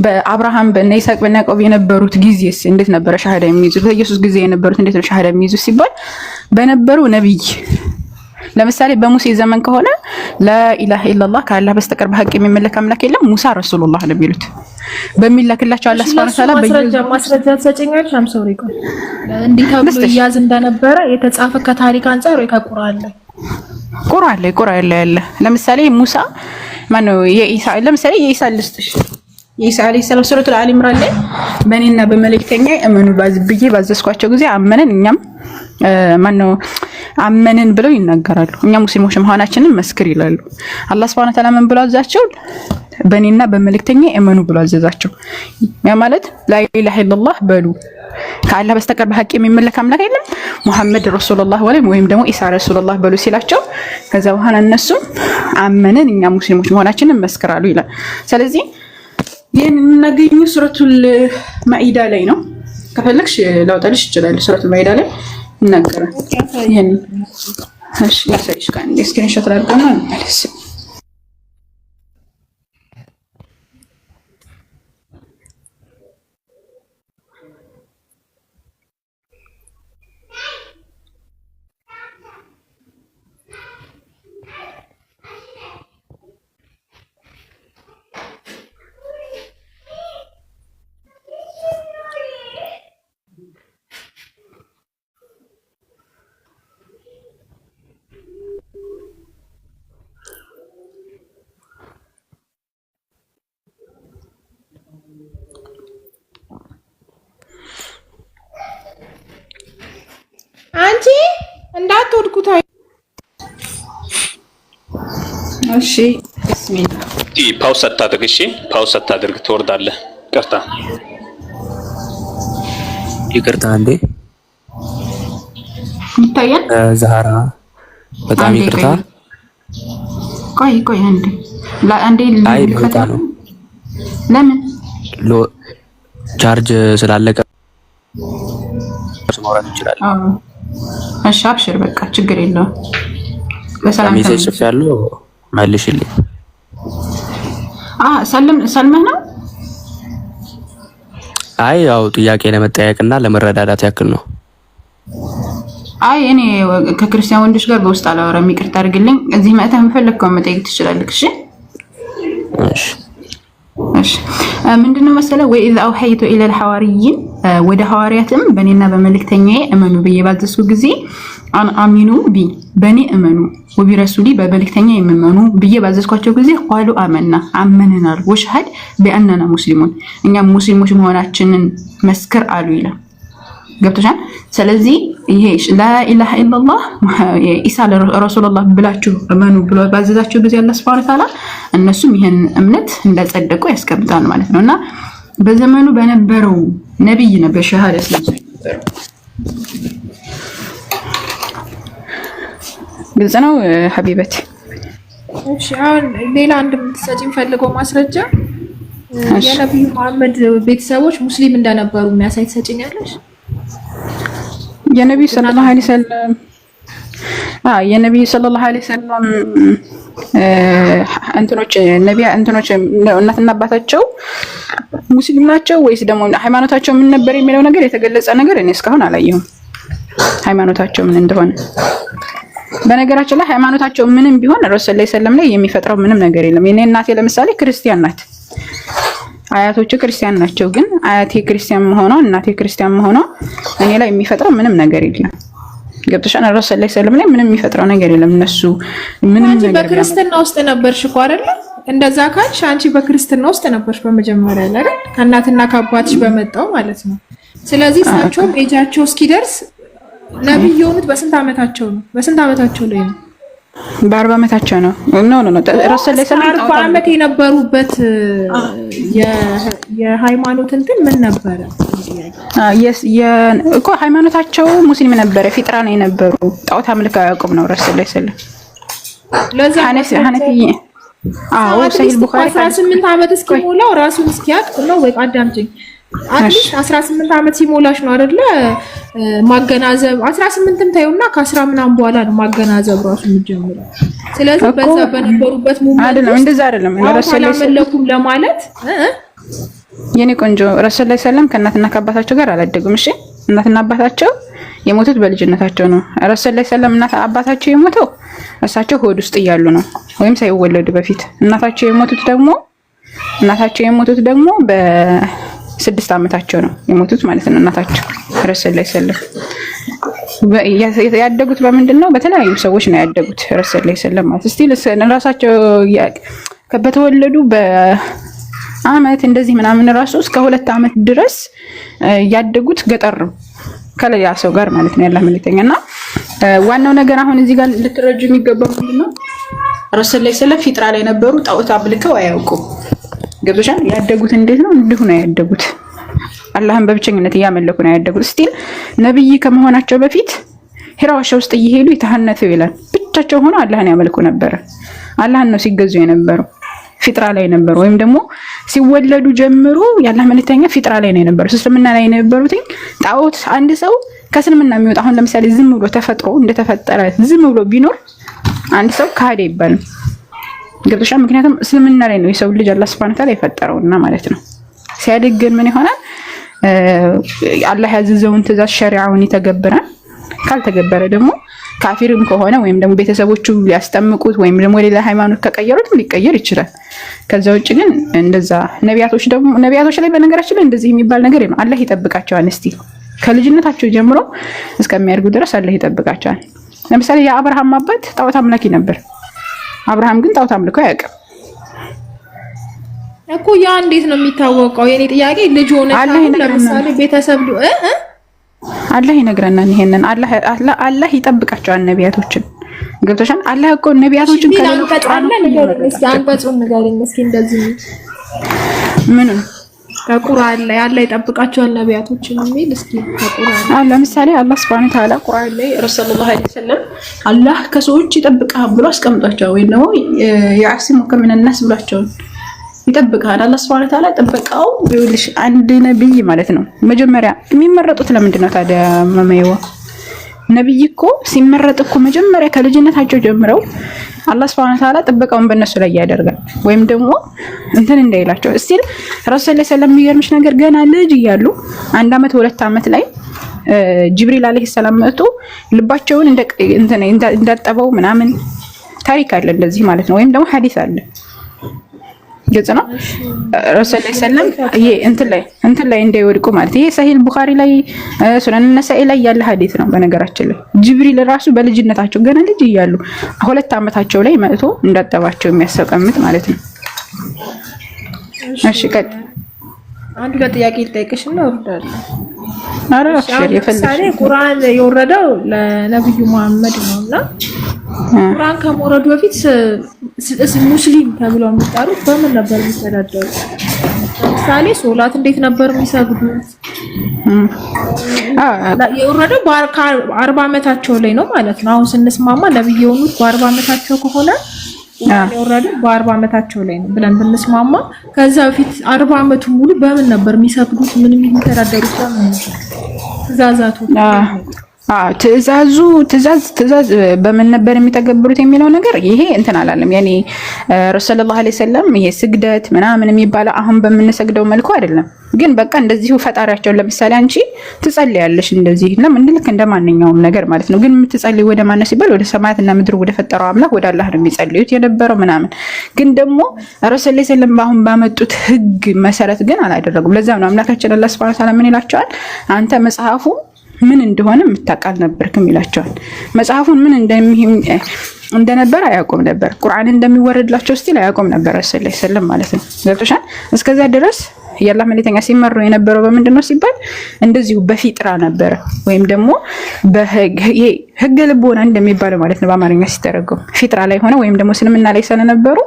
በአብርሃም በኢሳቅ በያዕቆብ የነበሩት ጊዜስ እንዴት ነበር ሻሃዳ የሚይዙት በኢየሱስ ጊዜ የነበሩት እንዴት ነው ሻሃዳ የሚይዙት ሲባል በነበሩ ነብይ ለምሳሌ በሙሴ ዘመን ከሆነ ላኢላሃ ኢላላህ ከአላህ በስተቀር በሐቅ የሚመለክ አምላክ የለም ሙሳ ረሱላህ ነው የሚሉት በሚላክላቸው አላህ Subhanahu Wa Ta'ala ማስረጃ ተጨኛለሽ አምሰውሪ ቆይ እንዴት ተብሎ ይያዝ እንደነበረ የተጻፈ ከታሪክ አንፃር ወይ ከቁርአን ላይ ቁርአን ላይ ያለ ለምሳሌ ሙሳ ማነው የኢሳ ለምሳሌ የኢሳ ልስጥሽ ኢሳ አለይሂ ሰላም ሱረቱል አሊ ኢምራን ላይ በእኔና በመልእክተኛ እመኑ ባዝብዬ ባዘዝኳቸው ጊዜ አመነን እኛም ማነው አመነን ብለው ይናገራሉ እኛ ሙስሊሞች መሆናችንን መስክር ይላሉ አላህ Subhanahu Wa Ta'ala ምን ብሎ አዛቸው በእኔና በመልእክተኛ እመኑ ብሎ አዘዛቸው ያ ማለት ላኢላሃ ኢላላህ በሉ ከአላህ በስተቀር በሐቅ የሚመለክ አምላክ የለም ሙሐመድ ረሱላህ ወይም ደግሞ ኢሳ ረሱላህ በሉ ሲላቸው ከዛ በኋላ እነሱ አመነን እኛ ሙስሊሞች መሆናችንን መስክራሉ ይላል ስለዚህ ይሄን የምናገኘው ሱረቱል ማኢዳ ላይ ነው ከፈለግሽ ላውጣልሽ ይችላል ሱረቱል ማኢዳ ላይ ይናገራል ይሄን እሺ ላሳይሽ ካን ስክሪንሾት አድርገና ማለት አንቺ እንዳትወድቁት እሺ ቢስሚላህ ፓውስ አታድርግ እሺ ፓውስ አታድርግ ትወርዳለህ ይቅርታ እንዴ ይታያል ዛህራ በጣም ይቅርታ ቆይ አንዴ አይ ልወጣ ነው ለምን ቻርጅ ስላለቀ ማውራት እንችላለን እሺ አብሽር በቃ ችግር የለውም በሰላም ተመልሰሽ ያለው መልሽልኝ ሰልመህ ነው አይ ያው ጥያቄ ለመጠየቅና ለመረዳዳት ያክል ነው አይ እኔ ከክርስቲያን ወንዶች ጋር በውስጥ አላወራም ይቅርታ አድርግልኝ እዚህ መጥተህ የምፈልግከው መጠየቅ ትችላለህ እሺ ምንድነው መሰለ ወኢዛ አውሐይቱ ኢለል ሐዋሪይን ወደ ሐዋሪያትም በእኔና በመልእክተኛዬ እመኑ በየባዘሱ ጊዜ አሚኑ ቢ በእኔ እመኑ ወቢረሱሊ በመልእክተኛ የምመኑ በየባዘስኳቸው ጊዜ ቃሉ አመነናል ወሽሃድ በአንና ሙስሊሙን እኛ ሙስሊሞች መሆናችንን መስክር አሉ ይላል ገብቶሻል ስለዚህ ይሄ ላኢላሃ ኢላላህ ኢሳ ረሱላህ ብላችሁ እመኑ ብሎ ባዘዛቸው ጊዜ አላህ Subhanahu Wa Ta'ala እነሱም ይሄን እምነት እንዳጸደቁ ያስቀምጣል ማለት ነውና በዘመኑ በነበረው ነብይ ነበር ሸሃዳ ስለነበረ ግልጽ ነው ሐቢበቲ እሺ አሁን ሌላ አንድ የምትሰጪኝ ፈልገው ማስረጃ የነብዩ መሐመድ ቤተሰቦች ሙስሊም እንደነበሩ የሚያሳይ ትሰጪኛለሽ? የነብዩ ሰለላሁ ዐለይሂ ወሰለም የነብዩ ሰለላሁ ዐለይሂ ወሰለም እንትኖች እናትና አባታቸው ሙስሊም ናቸው ወይስ ደግሞ ሃይማኖታቸው ምን ነበር የሚለው ነገር የተገለጸ ነገር እኔ እስካሁን አላየሁም። ሃይማኖታቸው ምን እንደሆነ በነገራችን ላይ ሃይማኖታቸው ምንም ቢሆን ረሱል ሰለላሁ ዐለይሂ ወሰለም ላይ የሚፈጥረው ምንም ነገር የለም። የኔ እናቴ ለምሳሌ ክርስቲያን ናት፣ አያቶቹ ክርስቲያን ናቸው። ግን አያቴ ክርስቲያን መሆኗ እናቴ ክርስቲያን መሆኗ እኔ ላይ የሚፈጥረው ምንም ነገር የለም። ገብተሻል? ረሱል ሰለላሁ ዐለይሂ ወሰለም ላይ ምንም የሚፈጥረው ነገር የለም። እነሱ ምንም ነገር በክርስትና ውስጥ ነበርሽ እኮ አይደል? እንደዛ ካልሽ አንቺ በክርስትና ውስጥ ነበርሽ በመጀመሪያ ላይ አይደል? ከእናትና ከአባትሽ በመጣው ማለት ነው። ስለዚህ እሳቸውም ኤጃቸው እስኪደርስ ነብይ የሆኑት በስንት ዓመታቸው ነው? በስንት ዓመታቸው ላይ ነው? በ40 ዓመታቸው ነው። ኖ ረሱል ሰለላሁ ዐለይሂ ወሰለም 40 ዓመት የነበሩበት የሃይማኖት እንትን ምን ነበረ? እኮ ሃይማኖታቸው ሙስሊም ነበረ፣ ፊጥራ ነው የነበሩ። ጣዖት አምልኮ አያውቁም ነው ረሱል ሰለላሁ ዐለይሂ ወሰለም። ለዛ ሐነፊ ሰሂህ ቡኻሪ 18 ዓመት እስኪሞላው ራሱን እስኪያውቅ ነው ወይ? አዳምጪኝ። አትሊስት 18 ዓመት ሲሞላሽ ነው አይደለ ማገናዘብ። 18ም ታዩና ከ10 ምናምን በኋላ ነው ማገናዘብ ራሱ የሚጀምረው። ስለዚህ በዛ በነበሩበት ሙመንት አይደለም፣ እንደዛ አይደለም። ረሱል ሰለላሁ ለማለት የኔ ቆንጆ ረሱል ሰለላሁ ዐለይሂ ወሰለም ከእናትና ከአባታቸው ጋር አላደጉም። እሺ እናትና አባታቸው የሞቱት በልጅነታቸው ነው። ረሱል ሰለላሁ ዐለይሂ ወሰለም እናት አባታቸው የሞተው እሳቸው ሆድ ውስጥ እያሉ ነው፣ ወይም ሳይወለዱ በፊት። እናታቸው የሞቱት ደግሞ በ6 ዓመታቸው ነው የሞቱት ማለት ነው። እናታቸው ረሱል ሰለላሁ ዐለይሂ ወሰለም ያደጉት በምንድነው? በተለያዩ ሰዎች ነው ያደጉት። ረሱል ሰለላሁ ዐለይሂ ወሰለም ማለት እስቲ ራሳቸው በተወለዱ በአመት እንደዚህ ምናምን ራሱ እስከ 2 ዓመት ድረስ ያደጉት ገጠር ነው ከሌላ ሰው ጋር ማለት ነው። ያላህ መልእክተኛና ዋናው ነገር አሁን እዚህ ጋር ልትረጁ የሚገባው ምንድነው? ረሱል ሰለላሁ ዐለይሂ ወሰለም ፊጥራ ላይ ነበሩ። ጣዖት አምልከው አያውቁም። ገብቶሻል? ያደጉት እንዴት ነው? እንዲሁ ነው ያደጉት። አላህን በብቸኝነት እያመለኩ ነው ያደጉት። እስቲ ነብይ ከመሆናቸው በፊት ሂራ ዋሻ ውስጥ እየሄዱ የተሐነቱ ይላል ብቻቸው ሆኖ አላህን ያመልኩ ነበር። አላህን ነው ሲገዙ የነበረው። ፊጥራ ላይ ነበሩ። ወይም ደግሞ ሲወለዱ ጀምሮ ያላህ መልእክተኛ ፊጥራ ላይ ነው የነበሩት፣ እስልምና ላይ የነበሩት። ጣዖት አንድ ሰው ከእስልምና የሚወጣ አሁን ለምሳሌ ዝም ብሎ ተፈጥሮ እንደተፈጠረ ዝም ብሎ ቢኖር አንድ ሰው ካደ ይባላል። ገብቶሻል? ምክንያቱም እስልምና ላይ ነው የሰው ልጅ አላህ Subhanahu Wa Ta'ala የፈጠረውና ማለት ነው። ሲያድግ ግን ምን ይሆናል? አላህ ያዘዘውን ትእዛዝ ሸሪዓውን ይተገብራል። ካልተገበረ ደግሞ ካፊርም ከሆነ ወይም ደግሞ ቤተሰቦቹ ሊያስጠምቁት ወይም ደግሞ ሌላ ሃይማኖት ከቀየሩት ሊቀየር ይችላል። ከዛ ውጭ ግን እንደዛ ነቢያቶች ላይ በነገራችን ላይ እንደዚህ የሚባል ነገር ነው። አላህ ይጠብቃቸዋል። እስቲ ከልጅነታቸው ጀምሮ እስከሚያድጉ ድረስ አላህ ይጠብቃቸዋል። ለምሳሌ የአብርሃም አባት ጣዖት አምላኪ ነበር። አብርሃም ግን ጣዖት አምልኮ አያውቅም እኮ። ያ እንዴት ነው የሚታወቀው? የኔ ጥያቄ ልጅ ሆነ ለምሳሌ ቤተሰብ አላህ ይነግረናል። ይሄንን አላህ ይጠብቃቸዋል ነቢያቶችን። ገብቶሻል? አላህ እኮ ነቢያቶችን አንቀጹን ንገረኝ እስኪ። እንደዚህ ምን ከቁርአን ላይ አላህ ይጠብቃቸዋል ነቢያቶችን የሚል እስኪ ከቁርአን ለምሳሌ አላህ Subhanahu Wa Ta'ala ቁርአን ላይ ረሱላህ ሰለላሁ ዐለይሂ ወሰለም አላህ ከሰዎች ይጠብቃል ብሎ አስቀምጧቸው ወይ ነው ያዕሲሙከ ሚነናስ ብሏቸው ይጠብቃል። አላህ Subhanahu Wa Ta'ala ጥበቃው ይኸውልሽ አንድ ነብይ ማለት ነው። መጀመሪያ የሚመረጡት ለምንድን ነው ታዲያ? መመየው ነብይ እኮ ሲመረጥ እኮ መጀመሪያ ከልጅነታቸው ጀምረው አላህ Subhanahu Wa Ta'ala ጥበቃውን በእነሱ ላይ ያደርጋል። ወይም ደግሞ እንትን እንዳይላቸው እስቲ ረሱል ሰለላሁ ዐለይሂ ወሰለም የሚገርምሽ ነገር ገና ልጅ እያሉ 1 ዓመት 2 ዓመት ላይ ጅብሪል አለይሂ ሰላም መጥቶ ልባቸውን እንዳጠበው ምናምን ታሪክ አለ እንደዚህ ማለት ነው። ወይም ደግሞ ሐዲስ አለ። ግልጽ ነው። ረሱል ሰለላሁ ዐለይሂ ወሰለም ይሄ እንትን ላይ እንዳይወድቁ ማለት ይሄ ሰሂህ ቡኻሪ ላይ ሱነን ነሳኢ ላይ ያለ ሐዲስ ነው። በነገራችን ላይ ጅብሪል ራሱ በልጅነታቸው ገና ልጅ እያሉ 2 ዓመታቸው ላይ መጥቶ እንዳጠባቸው የሚያስቀምጥ ማለት ነው። እሺ ቀጥ አንዱ ለጥያቄ ልጠይቅሽ ነው እወርዳለሁ። አብሽር የፈለግሽ ቁርአን የወረደው ለነብዩ መሐመድ ነውና ቁርአን ከመውረዱ በፊት ሙስሊም ተብለው የሚጠሩት በምን ነበር የሚተዳደሩት? ለምሳሌ ሶላት እንዴት ነበር የሚሰግዱት? የወረደው በ40 ዓመታቸው ላይ ነው ማለት ነው። አሁን ስንስማማ ነብዩ የሆኑት በ40 ዓመታቸው ከሆነ የወረደው በ40 ዓመታቸው ላይ ነው ብለን ብንስማማ ከዛ በፊት 40 ዓመቱ ሙሉ በምን ነበር የሚሰግዱት? ምን የሚተዳደሩት? ትእዛዛቱ ትእዛዝ በምን ነበር የሚተገብሩት የሚለው ነገር ይሄ እንትን አላለም። ያኔ ረሱል ሰለላሁ ዐለይሂ ወሰለም ይሄ ስግደት ምናምን የሚባለው አሁን በምንሰግደው መልኩ አይደለም። ግን በቃ እንደዚሁ ፈጣሪያቸው ለምሳሌ አንቺ ትጸልያለሽ እንደዚህ እና ምን ልክ እንደማንኛውም ነገር ማለት ነው። ግን የምትጸልይ ወደ ማን ሲባል ወደ ሰማያትና ምድር ወደ ፈጠረው አምላክ ወደ አላህ ነው የሚጸልዩት የነበረው ምናምን። ግን ደግሞ ረሱል ሰለላሁ ዐለይሂ ወሰለም አሁን ባመጡት ህግ መሰረት ግን አላደረጉም። ለዛ ነው አምላካችን አላህ ሱብሃነሁ ወተዓላ ምን ይላቸዋል? አንተ መጽሐፉ ምን እንደሆነ የምታውቃል ነበርክም ይላቸዋል። መጽሐፉን ምን እንደነበር አያውቁም ነበር። ቁርአን እንደሚወረድላቸው ስቲል አያውቁም ነበር ረሱል ሰለላሁ ዐለይሂ ወሰለም ማለት ነው። ገብቶሻል? እስከዛ ድረስ የአላህ መልእክተኛ ሲመሩ የነበረው በምንድን ነው ሲባል እንደዚሁ በፊጥራ ነበረ፣ ወይም ደግሞ ህገ ልቦና እንደሚባለው ማለት ነው በአማርኛ ሲተረጎም ፊጥራ ላይ ሆነ ወይም ደግሞ እስልምና ላይ ስለነበሩ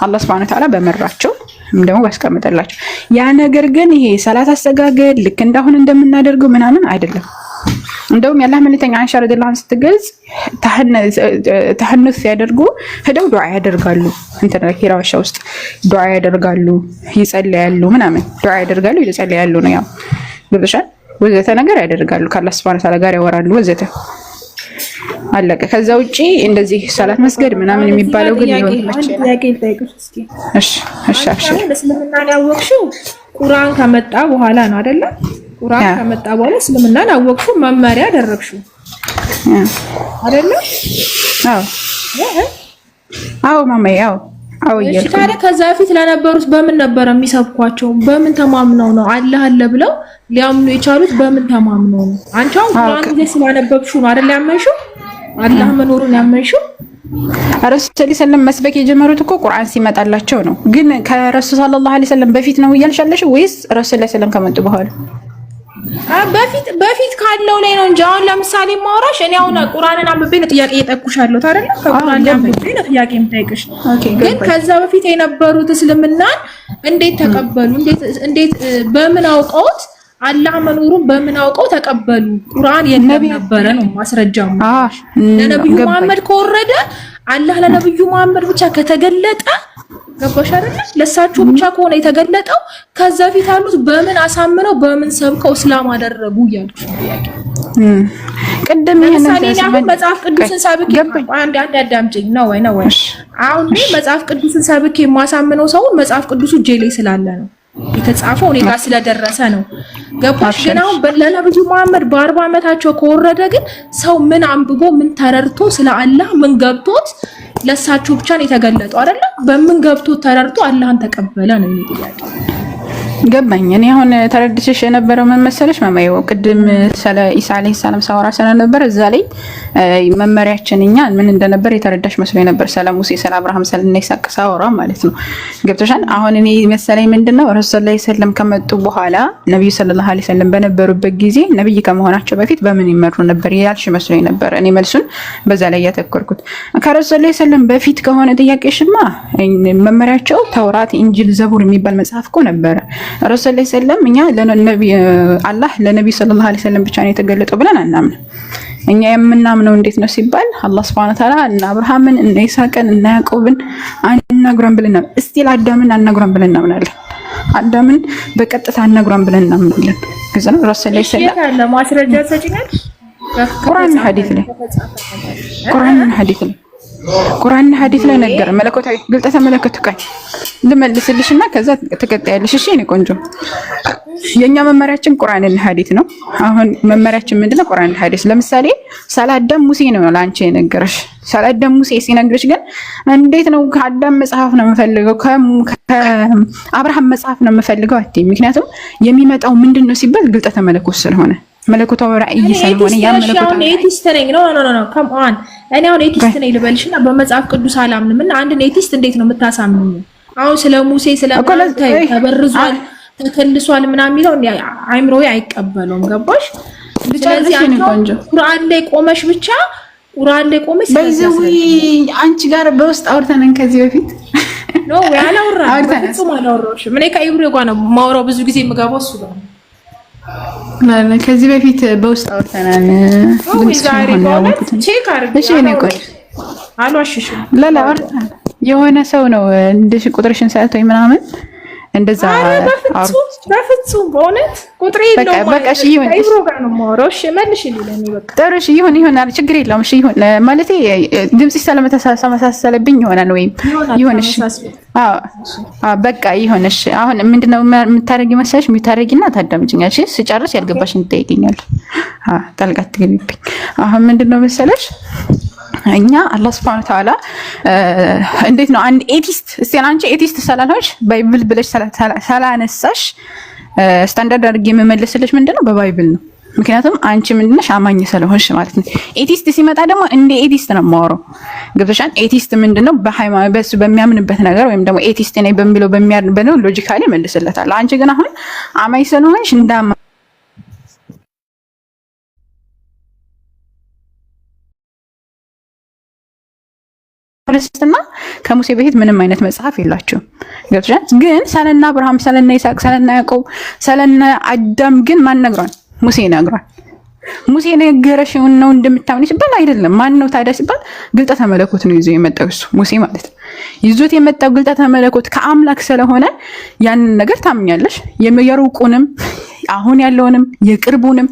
አላህ ሱብሃነሁ ወተዓላ በመራቸው ደግሞ ባስቀመጠላቸው። ያ ነገር ግን ይሄ ሰላት አሰጋገድ ልክ እንዳሁን እንደምናደርገው ምናምን አይደለም። እንደውም የአላህ መልእክተኛ አይሻ ረዲየላሁ ዐንሃ ስትገልጽ ተሐኑስ ሲያደርጉ ሄደው ዱዓ ያደርጋሉ። እንትን ሂራ ዋሻ ውስጥ ዱዓ ያደርጋሉ፣ ይጸልያሉ፣ ምናምን ዱዓ ያደርጋሉ፣ ይጸልያሉ ነው ያው ገብቶሻል። ወዘተ ነገር ያደርጋሉ፣ ከአላህ ሱብሃነሁ ወተዓላ ጋር ያወራሉ ወዘተ አለቀ። ከዛ ውጪ እንደዚህ ሰላት መስገድ ምናምን የሚባለው ግን ይሁን እሺ እስልምናን ያወቅሽው ቁርአን ከመጣ በኋላ ነው አይደለ? ቁርአን ከመጣ በኋላ እስልምናን አወቅሽው፣ መመሪያ አደረግሽው አይደለ? አዎ ማማዬ አዎ እሺ። ታዲያ ከዛ በፊት ለነበሩት በምን ነበር የሚሰብኳቸው? በምን ተማምነው ነው አላህ አለ ብለው ሊያምኑ የቻሉት? በምን ተማምነው ነው? አንቺ አሁን ቁርአን ጊዜ ስላነበብሽው ነው አይደል ያመንሽው? አላህ መኖሩን ያመንሽው? ረሱል ሰለላሁ ዐለይሂ ወሰለም መስበክ የጀመሩት እኮ ቁርአን ሲመጣላቸው ነው። ግን ከረሱል ሰለላሁ ዐለይሂ ወሰለም በፊት ነው እያልሻለሽ ወይስ ረሱል ሰለላሁ ዐለይሂ ወሰለም ከመጡ በኋላ? በፊት ካለው ላይ ነው እንጂ አሁን ለምሳሌ ማውራሽ እኔ አሁን ቁርአንን አንብቤ ነው ጥያቄ እየጠየኩሻለሁ አይደል? ከቁርአን ላይ አንብቤ ነው ጥያቄ የምጠይቅሽ። ግን ከዛ በፊት የነበሩት እስልምናን እንዴት ተቀበሉ? እንዴት በምን አውቀውት አላህ መኖሩን በምን አውቀው ተቀበሉ? ቁርአን የነበረ ነው ማስረጃው። ለነብዩ መሐመድ ከወረደ አላህ ለነብዩ መሐመድ ብቻ ከተገለጠ ገባሽ አይደል? ለሳቸው ብቻ ከሆነ የተገለጠው ከዛ ፊት አሉት በምን አሳምነው በምን ሰብከው እስላም አደረጉ እያልኩሽ ጥያቄ። ቀደም ይሄንን መጽሐፍ ቅዱስን ሰብኬ አንድ አዳምጪኝ ነው ወይ አሁን መጽሐፍ ቅዱስን ሰብኬ የማሳምነው ሰው መጽሐፍ ቅዱሱ እጄ ላይ ስላለ ነው የተጻፈው እኔ ጋር ስለደረሰ ነው። ገባሽ? ግን አሁን ለነብዩ መሐመድ በ40 ዓመታቸው ከወረደ ግን ሰው ምን አንብቦ ምን ተረድቶ ስለ አላህ ምን ገብቶት ለሳቸው ብቻ ነው የተገለጠው አይደለ? በምን ገብቶት ተረድቶ አላህን ተቀበለ ነው ጥያቄ። ገባኝ። እኔ አሁን ተረድቼሽ የነበረው ምን መሰለሽ ማማዬ፣ ቅድም ስለ ኢሳ አለይሂ ሰላም ሳወራ ስለነበር እዛ ላይ መመሪያችን እኛ ምን እንደነበር የተረዳሽ መስሎኝ ነበር። ስለ ሙሴ፣ ስለ አብርሃም፣ ስለ ኢሳቅ ሳወራ ማለት ነው። ገብቶሻል? አሁን እኔ መሰለኝ ምንድነው ረሱል ሰለላሁ ዐለይሂ ወሰለም ከመጡ በኋላ ነብዩ ሰለላሁ ዐለይሂ ወሰለም በነበሩበት ጊዜ ነብይ ከመሆናቸው በፊት በምን ይመሩ ነበር ያልሽ መስሎኝ ነበር። እኔ መልሱን በዛ ላይ ያተኮርኩት ከረሱል ሰለላሁ ዐለይሂ ወሰለም በፊት ከሆነ ጥያቄሽማ መመሪያቸው ተውራት፣ ኢንጂል፣ ዘቡር የሚባል መጽሐፍ እኮ ነበረ። ረሱል ሰለላሁ ዐለይሂ ወሰለም እኛ አላህ ለነብዩ ሰለላሁ ዐለይሂ ወሰለም ብቻ ነው የተገለጠው ብለን አናምንም። እኛ የምናምነው እንዴት ነው ሲባል አላህ ሱብሃነሁ ወተዓላ እና አብርሃምን እና ይስሐቅን እና ያዕቆብን አናግረን ብለን ነው እስቲል አዳምን አናግረን ብለን እናምናለን። አዳምን በቀጥታ አናግረን ብለን እናምናለን። ከዛ ነው ረሱል ሰለላሁ ዐለይሂ ወሰለም ማስረጃ ሰጪናል ቁርአን ሐዲስ ላይ ቁርአን ሐዲስ ላይ ነገር መለኮታዊ ግልጠተ መለኮት ቃል ልመልስልሽና ከዛ ተከታያለሽ። እሺ እኔ ቆንጆ የኛ መመሪያችን ቁርአንና ሐዲስ ነው። አሁን መመሪያችን ምንድነው? ቁርአንና ሐዲስ። ለምሳሌ ሰላዳም ሙሴ ነው ላንቺ የነገረሽ። ሰላዳም ሙሴ ሲነግርሽ ግን እንዴት ነው ከአዳም መጽሐፍ ነው የምፈልገው ከአብርሃም መጽሐፍ ነው የምፈልገው አትይም። ምክንያቱም የሚመጣው ምንድነው ሲባል ግልጠተ መለኮት ስለሆነ መለኮታዊ ራእይ ስለሆነ ያ መለኮታዊ ኤቲስት ነኝ ኖ ካም ኦን እኔ አሁን ኤቲስት ነኝ ልበልሽና በመጽሐፍ ቅዱስ አላምንም እና አንድ ኤቲስት እንዴት ነው የምታሳምኙ? አሁን ስለ ሙሴ ስለ ተበርዟል ተከልሷል ምናምን የሚለው አይምሮዬ አይቀበለውም። ገባሽ? ስለዚህ ቁርአን ላይ ቆመሽ ብቻ ቁርአን ላይ ቆመሽ በዚህ አንቺ ጋር በውስጥ አውርተናን ከዚህ በፊት ኖ ወይ አላወራንም። በፍጹም አላወራሁሽም። እኔ ከኢብሮ ጋር ነው የማወራው ብዙ ጊዜ የምገባው እሱ ጋር ከዚህ በፊት በውስጥ አውርተናል። ቼክ አድርጊ። እሺ እኔ ቆይ አልዋሽሽም። ላላ የሆነ ሰው ነው እንደሽ ቁጥርሽን ሰጥቶኝ ምናምን እንደዛ በፍጹም በእውነት ቁጥሬ የለውም። በቃ እሺ ይሁን፣ ጋር ነው የማወራው። እሺ መልሽልኝ ለኔ በቃ ጥሩ። እሺ ይሁን ችግር የለውም። እሺ ይሁን ማለቴ ድምጽሽ ስለመተሳሰለብኝ ይሆናል ወይም ይሁን። እሺ በቃ ይሁን። እሺ አሁን ምንድነው የምታረጊ መሰለሽ? የምታረጊና ታዳምጪኛለሽ። ስጨርስ ያልገባሽን ትጠይቂኛለሽ። ጣልቃ ትገቢብኝ። አሁን ምንድነው መሰለሽ እኛ አላህ Subhanahu Wa Ta'ala እንዴት ነው አንድ ኤቲስት እስቲ አንቺ ኤቲስት ስላልሆንሽ ባይብል ብለሽ ስላነሳሽ ስታንዳርድ አድርጌ የምመልስልሽ ምንድነው በባይብል ነው። ምክንያቱም አንቺ ምንድነሽ አማኝ ስለሆንሽ ማለት ነው። ኤቲስት ሲመጣ ደግሞ እንደ ኤቲስት ነው የማወራው። ገብቶሻል? ኤቲስት ምንድነው በሃይማኖት በሱ በሚያምንበት ነገር ወይም ደግሞ ኤቲስት ነኝ በሚለው በሚያምንበት ሎጂካሊ መልስለታለሁ። አንቺ ግን አሁን አማኝ ስለሆንሽ እንዳማ ክርስትና ከሙሴ በፊት ምንም አይነት መጽሐፍ የላቸውም። ገብቶሻል? ግን ስለና አብርሃም ስለና ይስሐቅ ስለና ያዕቆብ ስለና አዳም ግን ማን ነግሯል? ሙሴ ነግሯል። ሙሴ ነገረሽው ነው እንደምታምኒ ሲባል አይደለም። ማን ነው ታዲያ ሲባል ግልጠተ መለኮት ነው ይዞ የመጣው እሱ ሙሴ ማለት ነው። ይዞት የመጣው ግልጠተ መለኮት ከአምላክ ስለሆነ ያንን ነገር ታምኛለሽ። የሩቁንም አሁን ያለውንም የቅርቡንም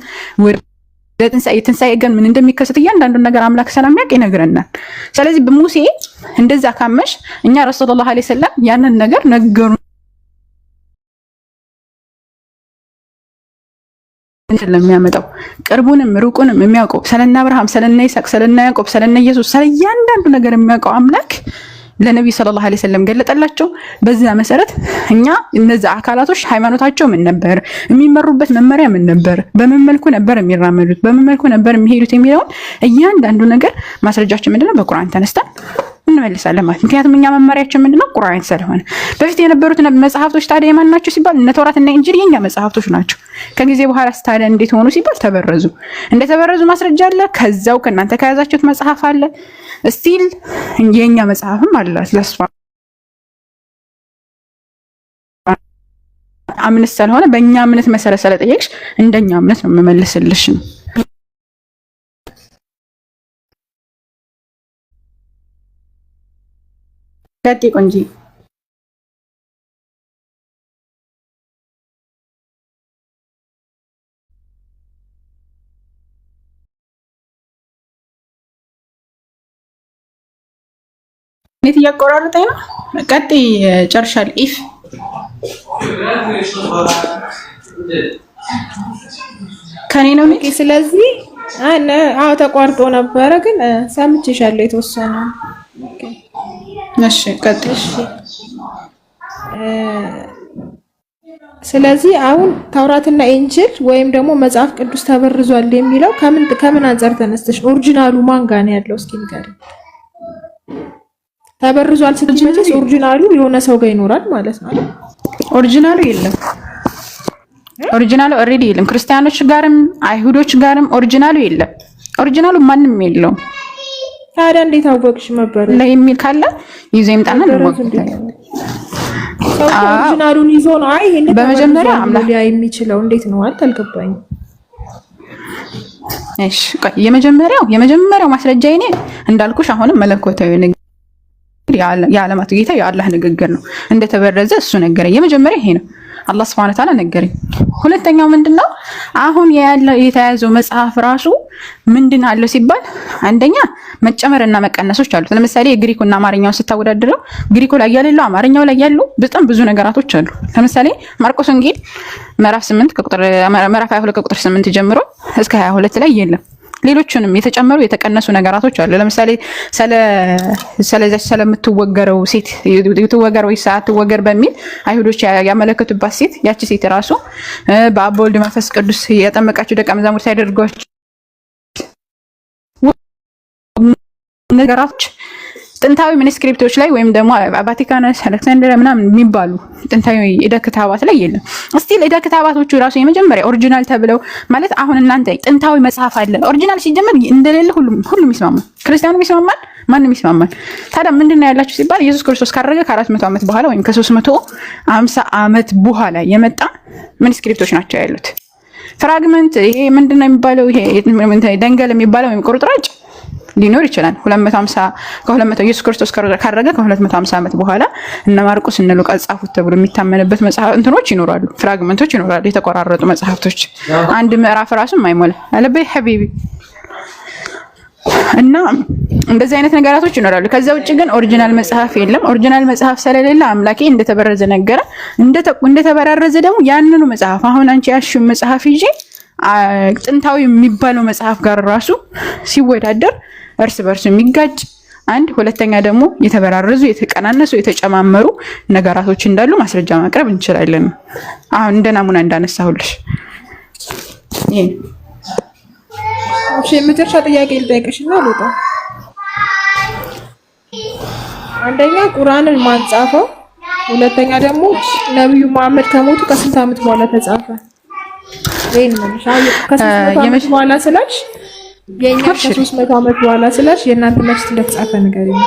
የትንሣኤ ቀን ምን እንደሚከሰት እያንዳንዱን ነገር አምላክ ስለሚያውቅ ይነግረናል። ስለዚህ በሙሴ እንደዛ ካመሽ እኛ ረሱላህ ሰለላሁ ዐለይሂ ወሰለም ያንን ነገር ነገሩ ስለሚያመጣው ቅርቡንም ሩቁንም የሚያውቀው ስለና አብርሃም ስለና ይስሐቅ ስለና ያዕቆብ ስለና ኢየሱስ ስለ እያንዳንዱ ነገር የሚያውቀው አምላክ ለነብዩ ሰለላሁ ዐለይሂ ወሰለም ገለጠላቸው። በዛ መሰረት እኛ እነዛ አካላቶች ሃይማኖታቸው ምን ነበር፣ የሚመሩበት መመሪያ ምን ነበር፣ በምን መልኩ ነበር የሚራመዱት፣ በምን መልኩ ነበር የሚሄዱት የሚለውን እያንዳንዱ ነገር ማስረጃችን ምንድነው በቁርአን ተነስተን እንመልሳለን ማለት። ምክንያቱም እኛ መመሪያችን ምንድነው ቁርአን ስለሆነ። በፊት የነበሩት መጽሐፍቶች ታዲያ የማን ናቸው ሲባል እነ ተውራት እና ኢንጂል የኛ መጽሐፍቶች ናቸው። ከጊዜ በኋላ ታዲያ እንዴት ሆኑ ሲባል ተበረዙ። እንደተበረዙ ማስረጃ አለ። ከዛው ከናንተ ከያዛችሁት መጽሐፍ አለ። ስቲል የኛ መጽሐፍም አለ። ለሷ አምነት ስለሆነ በእኛ እምነት መሰረት ስለጠየቅሽ እንደኛ እምነት ነው የምመልስልሽ። ጋጤ ቆንጂ ኔት እያቆራረጠኝ ነው። ቀጤ ጨርሻል። ኢፍ ከኔ ነው ነኝ። ስለዚህ አዎ ተቋርጦ ነበረ ግን ሰምቼሻለሁ የተወሰነ። እሺ ቀጥሽ። ስለዚህ አሁን ተውራትና ኢንጂል ወይም ደግሞ መጽሐፍ ቅዱስ ተበርዟል የሚለው ከምን አንፃር ተነስተሽ ኦሪጂናሉ ማን ጋር ነው ያለው? እስኪ ንገሪኝ። ተበርዟል ስትመጪስ ኦሪጂናሉ የሆነ ሰው ጋር ይኖራል ማለት ነው። ኦሪጂናሉ የለም። ኦሪጂናሉ ኦሬዲ የለም። ክርስቲያኖች ጋርም አይሁዶች ጋርም ኦሪጂናሉ የለም። ኦሪጂናሉ ማንም የለውም። ታዲያ እንዴት አወቅሽ ነበር ለሚል ካለ ይዞ ይምጣና ነው ኦሪጂናሉን ይዞ ነው። አይ ይሄን በመጀመሪያ አምላክ የሚችለው እንዴት ነው አልገባኝም። እሺ የመጀመሪያው ማስረጃ እኔ እንዳልኩሽ አሁንም መለኮታዊ ንግግር የዓለማት ጌታ የአላህ ንግግር ነው። እንደተበረዘ እሱ ነገረኝ። የመጀመሪያ ይሄ ነው። አላህ Subhanahu Wa Ta'ala ነገረኝ። ሁለተኛው ምንድነው አሁን የተያዘው መጽሐፍ ራሱ ምንድነው አለው ሲባል አንደኛ መጨመርና መቀነሶች አሉት። ለምሳሌ የግሪኩና አማርኛውን ስታወዳድረው ግሪኩ ላይ ያለው አማርኛው ላይ ያለው በጣም ብዙ ነገራቶች አሉ። ለምሳሌ ማርቆስ ወንጌል ምዕራፍ 22 ከቁጥር 8 ጀምሮ እስከ 22 ላይ የለም። ሌሎችንም የተጨመሩ የተቀነሱ ነገራቶች አሉ። ለምሳሌ ስለምትወገረው ሴት የምትወገረው ሰዓት ትወገር በሚል አይሁዶች ያመለከቱባት ሴት ያቺ ሴት ራሱ በአብ ወልድ መንፈስ ቅዱስ ያጠመቃቸው ደቀ መዛሙርት ያደርጓቸው ነገራቶች ጥንታዊ ማኑስክሪፕቶች ላይ ወይም ደግሞ ቫቲካንስ አሌክሳንድሪያ ምናምን የሚባሉ ጥንታዊ የዕደ ክታባት ላይ የለም። እስቲል ዕደ ክታባቶቹ ራሱ የመጀመሪያ ኦሪጂናል ተብለው ማለት አሁን እናንተ ጥንታዊ መጽሐፍ አለ ኦሪጂናል ሲጀመር እንደሌለ ሁሉም ይስማማል። ክርስቲያኑ ይስማማል፣ ማንም ይስማማል። ታዲያ ምንድነው ያላችሁ ሲባል ኢየሱስ ክርስቶስ ካረገ ከ400 ዓመት በኋላ ወይም ከ350 ዓመት በኋላ የመጣ ማኑስክሪፕቶች ናቸው ያሉት። ፍራግመንት ይሄ ምንድነው የሚባለው? ይሄ ደንገል የሚባለው ወይም ቁርጥራጭ ሊኖር ይችላል። 250 ከ200 ኢየሱስ ክርስቶስ ካረገ ከ250 ዓመት በኋላ እነ ማርቆስ እነ ሉቃስ ጻፉት ተብሎ የሚታመንበት መጽሐፍ እንትኖች ይኖራሉ፣ ፍራግመንቶች ይኖራሉ፣ የተቆራረጡ መጽሐፍቶች አንድ ምዕራፍ ራሱ የማይሞላ አለበይ ሐቢቢ እና እንደዚህ አይነት ነገራቶች ይኖራሉ። ከዛ ውጭ ግን ኦሪጂናል መጽሐፍ የለም። ኦሪጂናል መጽሐፍ ስለሌለ አምላኬ እንደተበረዘ ነገረ እንደተበራረዘ ደግሞ ያንኑ መጽሐፍ አሁን አንቺ ያልሽው መጽሐፍ ይዤ ጥንታዊ የሚባለው መጽሐፍ ጋር ራሱ ሲወዳደር እርስ በርሱ የሚጋጭ አንድ፣ ሁለተኛ ደግሞ የተበራረዙ የተቀናነሱ የተጨማመሩ ነገራቶች እንዳሉ ማስረጃ ማቅረብ እንችላለን። አሁን እንደ ናሙና እንዳነሳሁልሽ ይሄ እሺ። የመጨረሻ ጥያቄ ልጠይቅሽና ልውጣ። አንደኛ ቁርአንን ማን ጻፈው? ሁለተኛ ደግሞ ነብዩ መሐመድ ከሞቱ ከስንት ዓመት በኋላ ተጻፈ? ይሄን ማለት ከ300 ዓመት በኋላ ስላልሽ የኛ ከ300 ዓመት በኋላ ስላልሽ የእናንተ መፍት እንደተጻፈ ነገር ነው።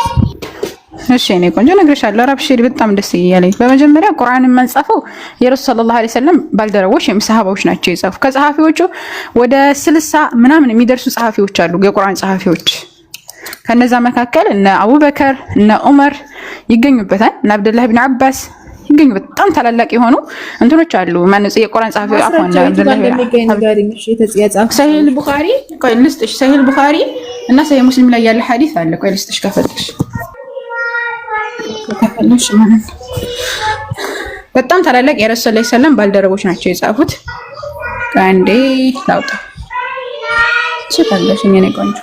እሺ እኔ ቆንጆ ነግሬሻለሁ። አብሽሪ በጣም ደስ ይያለኝ። በመጀመሪያ ቁርአንን መንጻፈው የረሱል ሰለላሁ ዐለይሂ ወሰለም ባልደረቦች ሰሃባዎች ናቸው የጻፉ። ከጸሐፊዎቹ ወደ 60 ምናምን የሚደርሱ ጸሐፊዎች አሉ፣ የቁርአን ጸሐፊዎች። ከነዛ መካከል እነ አቡበከር እነ ዑመር ይገኙበታል፣ እነ አብዱላህ ኢብኑ አባስ ይገኙ። በጣም ታላላቅ የሆኑ እንትኖች አሉ። ማነጽ የቁርአን ጸሐፊ አፎን አብዱላህ ሰሂህ ቡኻሪ ቆይ ልስጥሽ፣ ሰሂህ ቡኻሪ እና ሰሂህ ሙስሊም ላይ ያለ ሐዲስ አለ። ቆይ ልስጥሽ ከፈለሽ ማለት በጣም ታላላቅ የረሱል ሰለላሁ ዐለይሂ ወሰለም ባልደረቦች ናቸው የጻፉት። አንዴ ላውጣ ስለዚህ እኔ ቆንጆ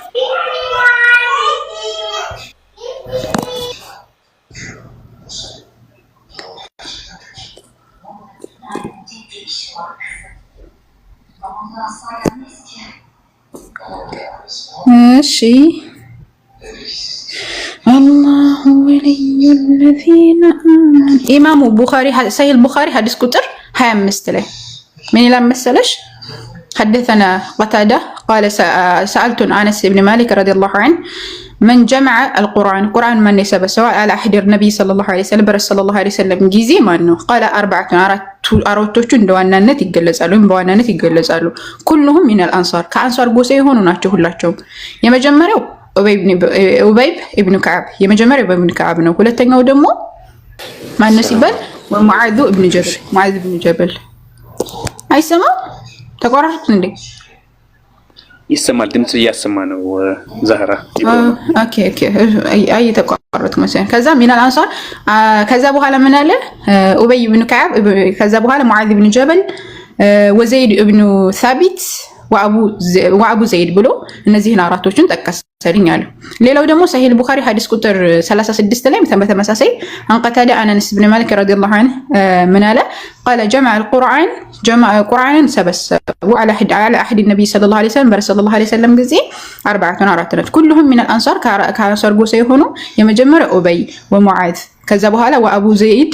እሺ الله ولي الذين آمنوا إمام بخاري صحيح البخاري حديث كتر 25 ላይ ምን ይላል መሰለሽ? حدثنا قتادة قال سألت أنس بن مالك رضي الله عنه من جمع القرآن من يسبسوا على أحد النبي صلى الله عليه وسلم برس صلى الله عليه وسلم ጊዜ ማን ነው? قال 4 አራቶቹ እንደዋናነት ይገለጻሉ በዋናነት ይገለጻሉ። كلهم من الأنصار ከአንሷር ጎሳ የሆኑ ናቸው ሁላቸውም። የመጀመሪያው ኡበይብ ኢብኑ ከዓብ የመጀመሪያው ኢብኑ ከዓብ ነው። ሁለተኛው ደግሞ ማን ሲባል ሙዓዝ ኢብኑ ጀበል አይሰማም? ተቆራረጥ እንዴ? ይሰማል። ድምጽ እያሰማ ነው ዛህራ። ኦኬ አይ ተቆራረጥ መሰለኝ። ከዛ ሚናል አንሳር ከዛ በኋላ ምን አለ? ኡበይ ኢብኑ ከዓብ ከዛ በኋላ ሙዓዝ ኢብኑ ጀበል ወዘይድ ኢብኑ ሳቢት ወአቡ ዘይድ ብሎ እነዚህን አራቶችን ጠቀሰልኝ አለ። ሌላው ደግሞ ሰሂህ ቡኻሪ ሐዲስ ቁጥር 36 ላይ በተመሳሳይ አንቀታደ አነስ ኢብኑ ማሊክ ረዲየላሁ ዐንሁ ምን አለ? قال جمع القرآن سبسوا على أحد النبي صلى الله عليه وسلم برسول الله عليه وسلم ጊዜ 44 كلهم من الأنصار ከአንሷር ጎሳ የሆኑ የመጀመሪያው ኡበይ ወሙዓዝ ከዛ በኋላ ወአቡ ዘይድ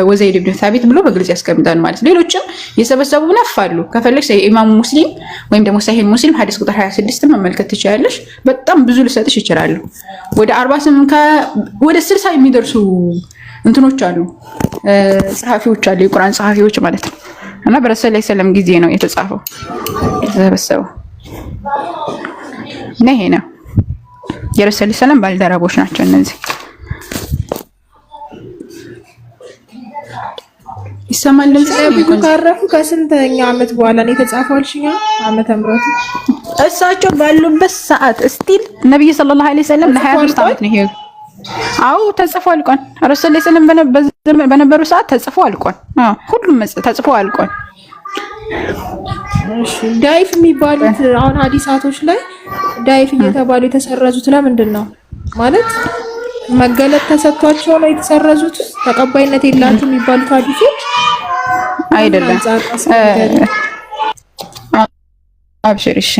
ወዘይድ ኢብኑ ሳቢት ብሎ በግልጽ ያስቀምጣል ማለት። ሌሎችም የሰበሰቡ ነፋሉ። ከፈለግሽ ኢማሙ ሙስሊም ወይም ደግሞ ሰሂህ ሙስሊም ሐዲስ ቁጥር 26 መመልከት ትችላለሽ። በጣም ብዙ ልሰጥሽ ይችላሉ። ወደ 48 ወደ 60 የሚደርሱ እንትኖች አሉ፣ ጸሐፊዎች አሉ፣ የቁርአን ጸሐፊዎች ማለት ነው። እና በረሱል ሰለላሁ ዐለይሂ ወሰለም ጊዜ ነው የተጻፈው የተሰበሰበው። ይሄ ነው የረሱል ሰለላሁ ዐለይሂ ወሰለም ባልደረቦች ናቸው እነዚህ። ይሰማል? ነብዩ ካረፉ ከስንተኛ ዓመት በኋላ ነው የተጻፈው አልሽኛ? ዓመተ ምህረቱ እሳቸው ባሉበት ሰዓት እስቲል ነብዩ ሰለላሁ ዐለይሂ ወሰለም ለ23 ዓመት ነው ይሄ። አው ተጽፎ አልቋል። ረሱል ሰለላሁ ዐለይሂ ወሰለም በነበሩ ሰዓት ተጽፎ አልቋል። ሁሉም ተጽፎ አልቋል። እሺ ዳይፍ የሚባሉት አሁን ሐዲሳቶች ላይ ዳይፍ እየተባሉ የተሰረዙት ለምንድን ነው? ማለት መገለጥ ተሰጥቷቸው ነው የተሰረዙት? ተቀባይነት የላቸውም የሚባሉት ሐዲሶች አይደለም። አብሽር እሺ።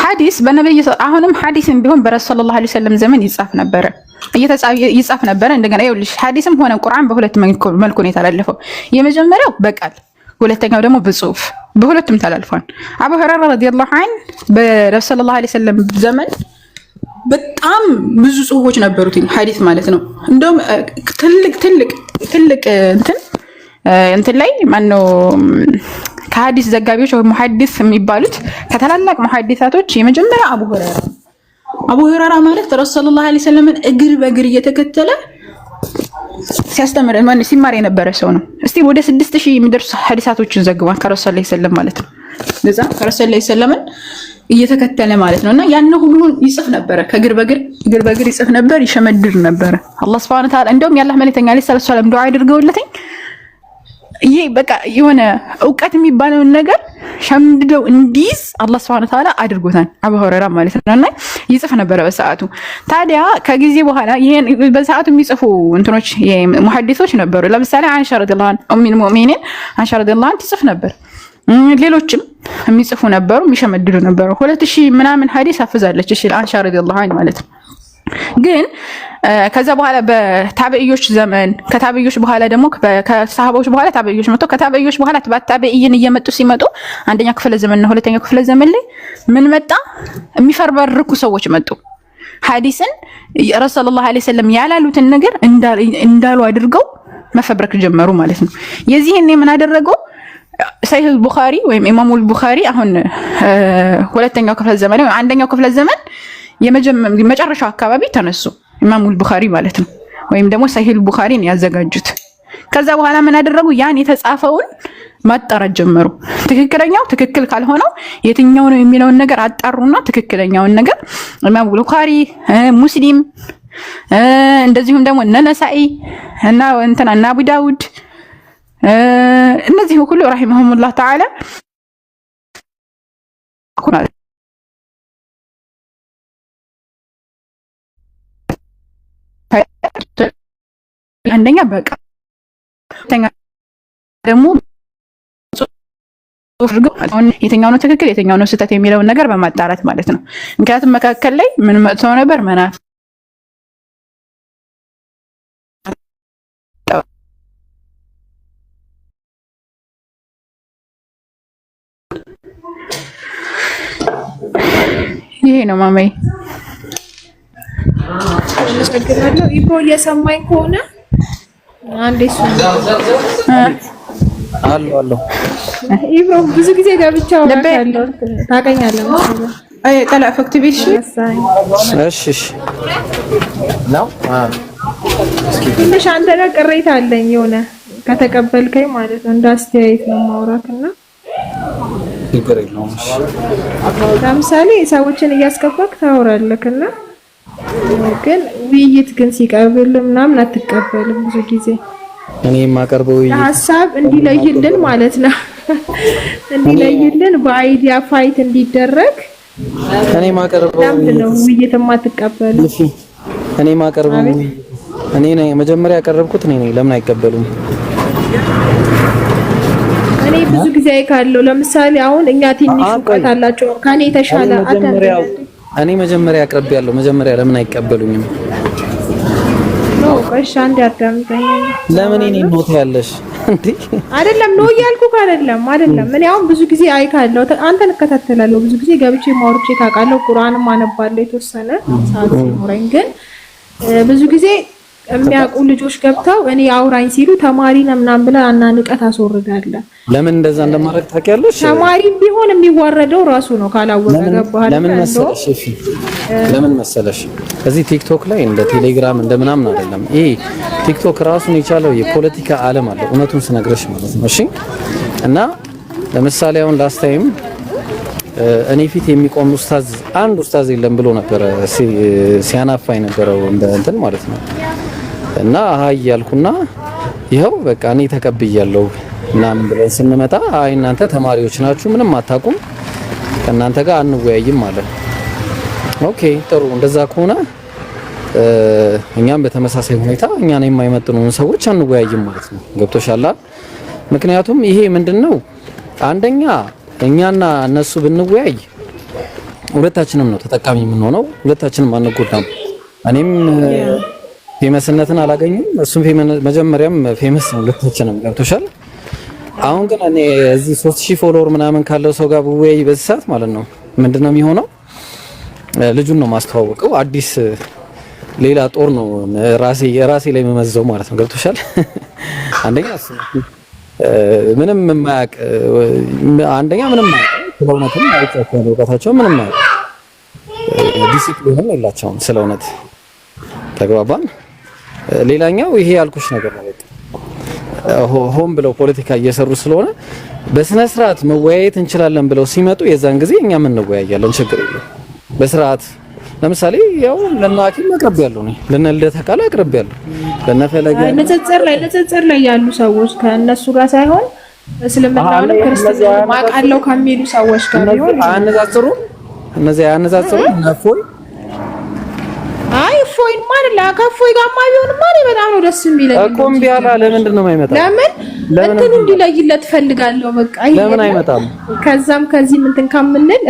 ሐዲስ በነብዩ አሁንም ሐዲስም ቢሆን በረሱል ሰለላሁ ዐለይሂ ወሰለም ዘመን ይጻፍ ነበረ። እንደገና ይኸውልሽ ሐዲስም ሆነ ቁርአን በሁለት መልኩ ነው የተላለፈው። የመጀመሪያው በቃል፣ ሁለተኛው ደግሞ በጽሁፍ። በሁለቱም ተላልፏል። አቡ ሁረይራ ረዲየላሁ ዐንሁ በረሱል ሰለላሁ ዐለይሂ ወሰለም ዘመን በጣም ብዙ ጽሁፎች ነበሩት ሐዲስ ማለት ነው። እንደውም ትልቅ እንትን ላይ ማነው ከሐዲስ ዘጋቢዎች ወይ ሙሐዲስ የሚባሉት ከታላላቅ ሙሐዲሳቶች የመጀመሪያ አቡ ሁረይራ አቡ ሁረይራ ማለት ረሱል ሰለላሁ ዐለይሂ ወሰለም እግር በእግር እየተከተለ ሲያስተምር ማን ሲማር የነበረ ሰው ነው። እስቲ ወደ 6000 የሚደርሱ ሐዲሳቶችን ዘግቧል ከረሱል ሰለላሁ ዐለይሂ ወሰለም ማለት ነው። ለዛ ከረሱል ሰለላሁ ዐለይሂ ወሰለም እየተከተለ ማለት ነውና ያን ሁሉ ይጽፍ ነበር። ከእግር በእግር ይጽፍ ነበር፣ ይሸመድር ነበር። አላህ Subhanahu Wa Ta'ala እንደውም ያላህ መልእክተኛ ዐለይሂ ሰላም ዱዓ አድርገውለትኝ ይሄ በቃ የሆነ ዕውቀት የሚባለውን ነገር ሸምድደው እንዲዝ አላህ Subhanahu Wa Ta'ala አድርጎታል አቡ ሁረይራ ማለት ነውና ይጽፍ ነበር በሰዓቱ። ታዲያ ከጊዜ በኋላ ይሄን በሰዓቱ የሚጽፉ እንትኖች ሙሐዲሶች ነበሩ። ለምሳሌ አይሻ ረዲየላሁ ዐንሃ ኡሙል ሙእሚኒን አይሻ ረዲየላሁ ዐንሃ ትጽፍ ነበር። ሌሎችም የሚጽፉ ነበሩ፣ የሚሸመድዱ ነበሩ። 2000 ምናምን ሐዲስ አፍዛለች እሺ አይሻ ረዲየላሁ ዐንሃ ማለት ነው። ግን ከዛ በኋላ በታቢዒዎች ዘመን ከታቢዒዎች በኋላ ደግሞ ከሰሃቦች በኋላ ታቢዒዎች መጥቶ ከታቢዒዎች በኋላ ታቢዒን እየመጡ ሲመጡ አንደኛ ክፍለ ዘመንና ሁለተኛው ክፍለ ዘመን ላይ ምን መጣ? የሚፈርበርኩ ሰዎች መጡ። ሐዲስን ረሱል ሰለላሁ ዐለይሂ ወሰለም ያላሉትን ነገር እንዳሉ አድርገው መፈብረክ ጀመሩ ማለት ነው። የዚህን ምን አደረገው? ሰሂህ ቡኻሪ ወይም ኢማሙ ቡኻሪ አሁን ሁለተኛው ክፍለ ዘመን ወይ አንደኛው ክፍለ ዘመን የመጨረሻው አካባቢ ተነሱ ኢማሙ ቡኻሪ ማለት ነው። ወይም ደግሞ ሰሂህ ቡኻሪን ያዘጋጁት። ከዛ በኋላ ምን አደረጉ? ያን የተጻፈውን ማጣራት ጀመሩ። ትክክለኛው ትክክል ካልሆነው የትኛው ነው የሚለውን ነገር አጣሩና ትክክለኛውን ነገር ኢማሙ ቡኻሪ፣ ሙስሊም እንደዚሁም ደግሞ ነነሳኢ እና እንትና እና አቡ ዳውድ እነዚህ ሁሉ ረሂመሁሙላህ ተዓላ አንደኛ በቃ ተኛ ደግሞ የትኛው ነው ትክክል የትኛው ነው ስህተት የሚለውን ነገር በማጣራት ማለት ነው። ምክንያቱም መካከል ላይ ምን መጥቶ ነበር መናፍ ይሄ ነው ማማዬ። አመሰግናለሁ። ኢብሮ እየሰማኝ ከሆነ አንዴ እሱ አሎ ኢብሮ ብዙ ጊዜ ገብቻ አወራለሁ ታውቀኛለህ መሰለኝ። አይ ጠላ ፈክቲቪሽ እሺ ነው ትንሽ አንተ ጋር ቅሬታ አለኝ የሆነ ከተቀበልከኝ ማለት ነው እንዳስተያየት ነው ማውራትና ችግር የለውም። ለምሳሌ ሰዎችን እያስከፋክ ታወራለህና ግን ውይይት ግን ሲቀርብልህ ምናምን አትቀበልም ብዙ ጊዜ። እኔ የማቀርበው ሐሳብ እንዲለይልን ማለት ነው እንዲለይልን በአይዲያ ፋይት እንዲደረግ እኔ የማቀርበው ነው ውይይት የማትቀበሉ። እኔ የማቀርበው እኔ ነኝ መጀመሪያ ያቀረብኩት እኔ ነኝ። ለምን አይቀበሉም? እኔ ብዙ ጊዜ አይካለሁ። ለምሳሌ አሁን እኛ ትንሽ እውቀት አላቸው ከኔ የተሻለ እኔ መጀመሪያ አቅርቤያለሁ። መጀመሪያ ለምን አይቀበሉኝም? ነው ቆይሽ አንድ አዳምጠኝ። ለምን እኔ ኖት ያለሽ እንዴ? አይደለም ነው እያልኩ አይደለም። እኔ አሁን ብዙ ጊዜ አይካለሁ፣ አንተን እከታተላለሁ። ብዙ ጊዜ ገብቼ ማውርቼ ታውቃለህ። ቁርአንም አነባለሁ የተወሰነ ሰዓት ሲኖረኝ። ግን ብዙ ጊዜ የሚያውቁ ልጆች ገብተው እኔ አውራኝ ሲሉ ተማሪ ነው ምናምን ብለህ አናንቀት አስወርዳለህ። ለምን እንደዛ እንደማድረግ ታውቂያለሽ? ተማሪም ቢሆን የሚዋረደው ራሱ ነው ካላወቀ ገባህ? ለምን መሰለሽ እዚህ ቲክቶክ ላይ እንደ ቴሌግራም እንደምናምን አይደለም። ይሄ ቲክቶክ ራሱን የቻለው የፖለቲካ ዓለም አለ። እውነቱን ስነግርሽ ማለት ነው። እሺ እና ለምሳሌ አሁን ላስት ታይም እኔ ፊት የሚቆም አንድ ኡስታዝ የለም ብሎ ነበር ሲያናፋ የነበረው እንደ እንትን ማለት ነው። እና አይ ያልኩና ይኸው በቃ እኔ ተቀብያለሁ ምናምን ብለን ስንመጣ አይ እናንተ ተማሪዎች ናችሁ ምንም አታውቁም ከእናንተ ጋር አንወያይም ማለት ነው። ኦኬ ጥሩ እንደዛ ከሆነ እኛም በተመሳሳይ ሁኔታ እኛን የማይመጥኑን ሰዎች አንወያይም ማለት ነው። ገብቶሻል? ምክንያቱም ይሄ ምንድነው አንደኛ እኛና እነሱ ብንወያይ ሁለታችንም ነው ተጠቃሚ የምንሆነው፣ ሁለታችንም አንጎዳም። እኔም ፌመስነትን አላገኝም፣ እሱም መጀመሪያም ፌመስ ነው ሁለታችንም። ገብቶሻል? አሁን ግን እኔ እዚህ 3000 ፎሎወር ምናምን ካለው ሰው ጋር ብወያይ በዚህ ሰዓት ማለት ነው ምንድነው የሚሆነው? ልጁን ነው ማስተዋወቀው፣ አዲስ ሌላ ጦር ነው ራሴ ላይ መመዘው ማለት ነው። ገብቶሻል? አንደኛ ምንም የማያውቅ አንደኛ ምንም ስለሆነም አይቻቸው እውቀታቸው ምንም አይደል። ዲሲፕሊን የላቸውም ስለ እውነት ተግባባን። ሌላኛው ይሄ ያልኩሽ ነገር ነው። ሆም ብለው ፖለቲካ እየሰሩ ስለሆነ በስነ ስርዓት መወያየት እንችላለን ብለው ሲመጡ የዛን ጊዜ እኛ ምን እንወያያለን፣ ችግር የለም በስርዓት። ለምሳሌ ያው ለናኪም አቅርብ ያለው ነው ለነልደተ ቃል አቅርብ ያለው ለነፈለገ ንጽጽር ላይ ያሉ ሰዎች ከነሱ ጋር ሳይሆን እስልምናውን ክርስቲያኑ ማቃለው ከሚሉ ሰዎች ጋር ቢሆን አነጻጽሩ እነዚህ አነጻጽሩ ነፎይ ፎይ ማለት ለካፎይ ጋር ማቢሆን ማለት በጣም ነው ደስ የሚለኝ እኮ እምቢ አለ። ለምንድን ነው የማይመጣው? ለምን እንትኑ እንዲለይለት ፈልጋለሁ። በቃ ለምን አይመጣም? ከዛም ከዚህ እንትን ከምንል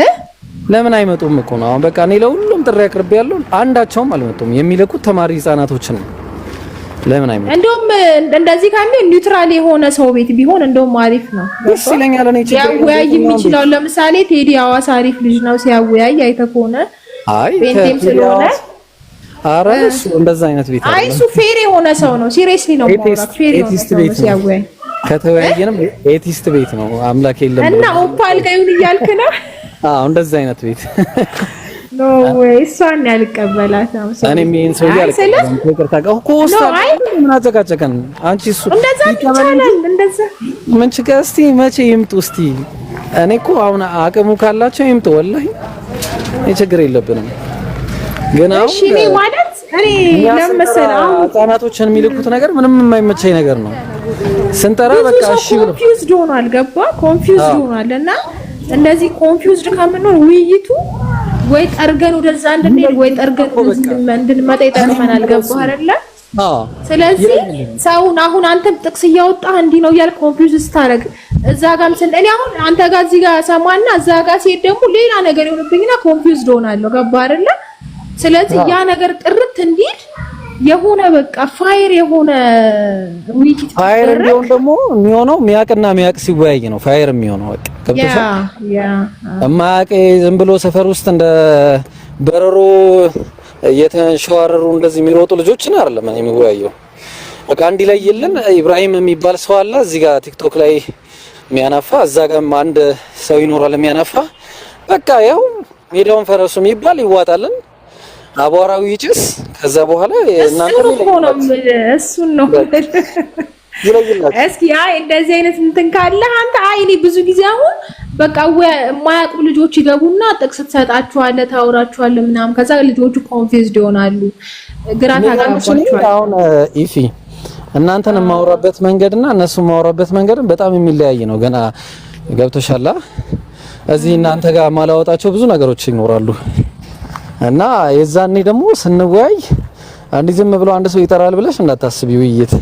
ለምን አይመጡም እኮ ነው አሁን። በቃ እኔ ለሁሉም ጥሪ አቅርቤ ያለው አንዳቸውም አልመጡም። የሚልኩት ተማሪ ህፃናቶችን ነው። ለምን አይመጡም? እንደውም እንደዚህ ካለ ኒውትራል የሆነ ሰው ቤት ቢሆን እንደውም አሪፍ ነው። ደስ ይለኛል። እኔ ያወያይ የሚችለው ለምሳሌ ቴዲ አዋሳ አሪፍ ልጅ ነው ሲያወያይ አይተኮነ ቤንቴም ስለሆነ አረ እሱ እንደዛ አይነት ቤት አይደለም። አይ እሱ ፌር የሆነ ሰው ነው። ሲሪየስሊ ነው ማለት ፌር የሆነ ሰው ነው ሲያወያይ። ከተወያየንም ኤቲስት ቤት ነው አምላክ የለም እና ኦፓል ጋር ይሁን እያልክ ነው? አዎ እንደዛ አይነት ቤት ኖ ዌይ እሷን ያልቀበላት ነው። እኔም ይሄን ሰው ያልቀበላም ይቅርታ ኮስታ ምን አዘጋጀከን አንቺ እሱ እንደዛ ይቻላል። እንደዛ ምን ችግር እስቲ መቼ ይምጡ እስቲ። እኔ እኮ አሁን አቅሙ ካላቸው ይምጡ ወላሂ ችግር የለብንም። ግን አሁን እሺ እኔ ማለት እኔ ለምሳሌ ህፃናቶችን የሚልኩት ነገር ምንም የማይመቸኝ ነገር ነው። ስንጠራ በቃ እሺ ብሎ ኮንፊውዝድ ሆኗል። ገባ ኮንፊውዝድ ሆኗል። እና እንደዚህ ኮንፊውዝድ ከምንሆን ውይይቱ ወይ ጠርገን ወደዛ እንድንሄድ ወይ ጠርገን እንድንመጣ ይጠቅመናል። ገባ አይደለ? ስለዚህ ሰውን አሁን አንተም ጥቅስ እያወጣህ እንዲህ ነው እያልክ ኮንፊውዝ ስታረግ እዛ ጋርም እኔ አሁን አንተ ጋር እዚህ ጋር ሰማና እዛ ጋር ሲሄድ ደግሞ ሌላ ነገር ይሆንብኝና ኮንፊውዝድ ሆናለሁ። ገባ አይደለ? ስለዚህ ያ ነገር ጥርት እንዲል የሆነ በቃ ፋየር የሆነ ውይይት ፋየር እንዲሆን ደግሞ የሚሆነው ሚያቅና ሚያቅ ሲወያይ ነው ፋየር የሚሆነው። በቃ ገብቶሻል? ማያቅ ዝም ብሎ ሰፈር ውስጥ እንደ በረሮ የተንሸዋረሩ እንደዚህ የሚሮጡ ልጆችን አይደለም እኔ የሚወያየው። በቃ እንዲለይልን ኢብራሂም የሚባል ሰው አለ እዚህ ጋር ቲክቶክ ላይ የሚያናፋ፣ እዛ ጋርም አንድ ሰው ይኖራል የሚያናፋ። በቃ ያው ሜዳውን ፈረሱ የሚባል ይዋጣልን አቧራው ይጭስ። ከዛ በኋላ እናንተ እሱን ነው እስኪ አይ እንደዚህ አይነት እንትን ካለ አንተ አይ እኔ ብዙ ጊዜ አሁን በቃ የማያውቁ ልጆች ይገቡና ጥቅስ ትሰጣቸዋለህ ታወራቸዋለህ ምናምን ከዛ ልጆቹ ኮንፊውዝድ ይሆናሉ፣ ግራ ታጋባቸዋለህ። አሁን ኢፊ እናንተን የማወራበት መንገድና እነሱ የማወራበት መንገድ በጣም የሚለያይ ነው። ገና ገብቶሻል? እዚህ እናንተ ጋር ማላወጣቸው ብዙ ነገሮች ይኖራሉ እና የዛኔ ደግሞ ስንወያይ አንድ ዝም ብሎ አንድ ሰው ይጠራል ብለሽ እንዳታስቢ ውይይት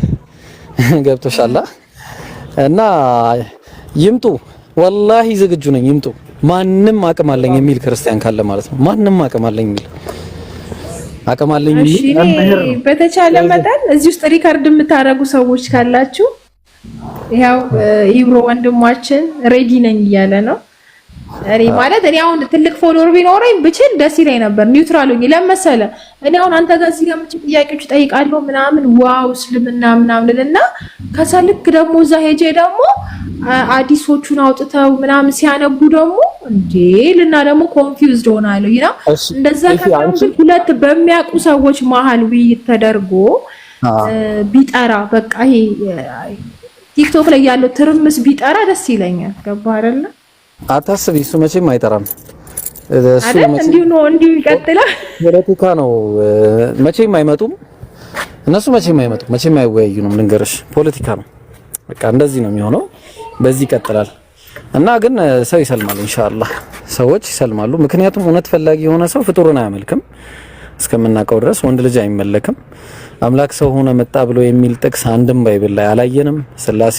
ገብቶሻል? እና ይምጡ ወላሂ ዝግጁ ነኝ ይምጡ። ማንም አቅም አለኝ የሚል ክርስቲያን ካለ ማለት ነው። ማንም አቅም አለኝ የሚል አቅም አለኝ የሚል በተቻለ መጠን እዚህ ውስጥ ሪካርድ የምታረጉ ሰዎች ካላችሁ ያው ኢብሮ ወንድማችን ሬዲ ነኝ እያለ ነው። እኔ ማለት እኔ አሁን ትልቅ ፎሎወር ቢኖረኝ ብችል ደስ ይለኝ ነበር። ኒውትራል ሆኜ ለመሰለ እኔ አሁን አንተ ጋር እዚህ ጋር ምን ጥያቄዎች ጠይቃለሁ ምናምን ዋው እስልምና ምናምን እና ከዛ ልክ ደግሞ እዛ ሄጄ ደግሞ አዲሶቹን አውጥተው ምናምን ሲያነቡ ደግሞ እንዴ ልና ደግሞ ኮንፊውዝድ ሆናለሁ ይና እንደዛ ከአንቺ ሁለት በሚያውቁ ሰዎች መሀል ውይይት ተደርጎ ቢጠራ በቃ ይሄ ቲክቶክ ላይ ያለው ትርምስ ቢጠራ ደስ ይለኛል። ገባህ አይደል? አታስቢ፣ እሱ መቼም አይጠራም። እሱ እንዲሁ ይቀጥላል። ፖለቲካ ነው። መቼም አይመጡም እነሱ፣ መቼም አይመጡም፣ መቼም አይወያዩንም። ልንገርሽ፣ ፖለቲካ ነው። በቃ እንደዚህ ነው የሚሆነው። በዚህ ይቀጥላል እና ግን ሰው ይሰልማል። ኢንሻአላህ ሰዎች ይሰልማሉ። ምክንያቱም እውነት ፈላጊ የሆነ ሰው ፍጡሩን አያመልክም። እስከምናውቀው ድረስ ወንድ ልጅ አይመለክም። አምላክ ሰው ሆነ መጣ ብሎ የሚል ጥቅስ አንድም ባይብል ላይ አላየንም። ስላሴ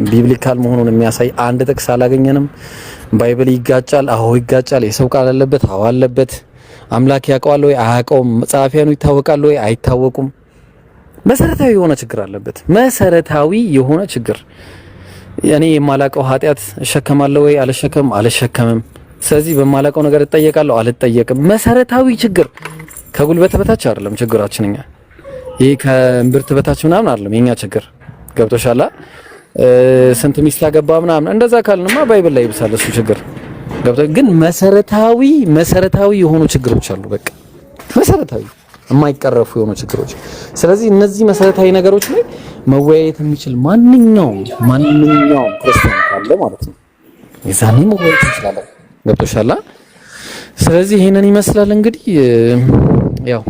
ቢብሊካል መሆኑን የሚያሳይ አንድ ጥቅስ አላገኘንም። ባይብል ይጋጫል። አዎ ይጋጫል። የሰው ቃል አለበት። አዎ አለበት። አምላክ ያውቀዋል ወይ አያውቀውም? ጸሐፊያኑ ይታወቃል ወይ አይታወቁም? መሰረታዊ የሆነ ችግር አለበት። መሰረታዊ የሆነ ችግር። እኔ የማላውቀው ኃጢአት እሸከማለሁ ወይ አልሸከምም። ስለዚህ በማላውቀው ነገር እጠየቃለሁ አልጠየቅም። መሰረታዊ ችግር ከጉልበት በታች አይደለም ችግራችን። እኛ ይሄ ከእምብርት በታች ምናምን አይደለም የኛ ችግር። ገብቶሻል? ስንት ሚስት ያገባ ምናምን እንደዛ ካልንማ ባይብል ላይ ይብሳል እሱ ችግር። ግን መሰረታዊ የሆኑ ችግሮች አሉ። በቃ መሰረታዊ የማይቀረፉ የሆኑ ችግሮች። ስለዚህ እነዚህ መሰረታዊ ነገሮች ላይ መወያየት የሚችል ማንኛውም ክርስቲያን ካለ ማለት ነው የዛኔ መወያየት እንችላለን። ገብቶሻል? ስለዚህ ይሄንን ይመስላል እንግዲህ ያው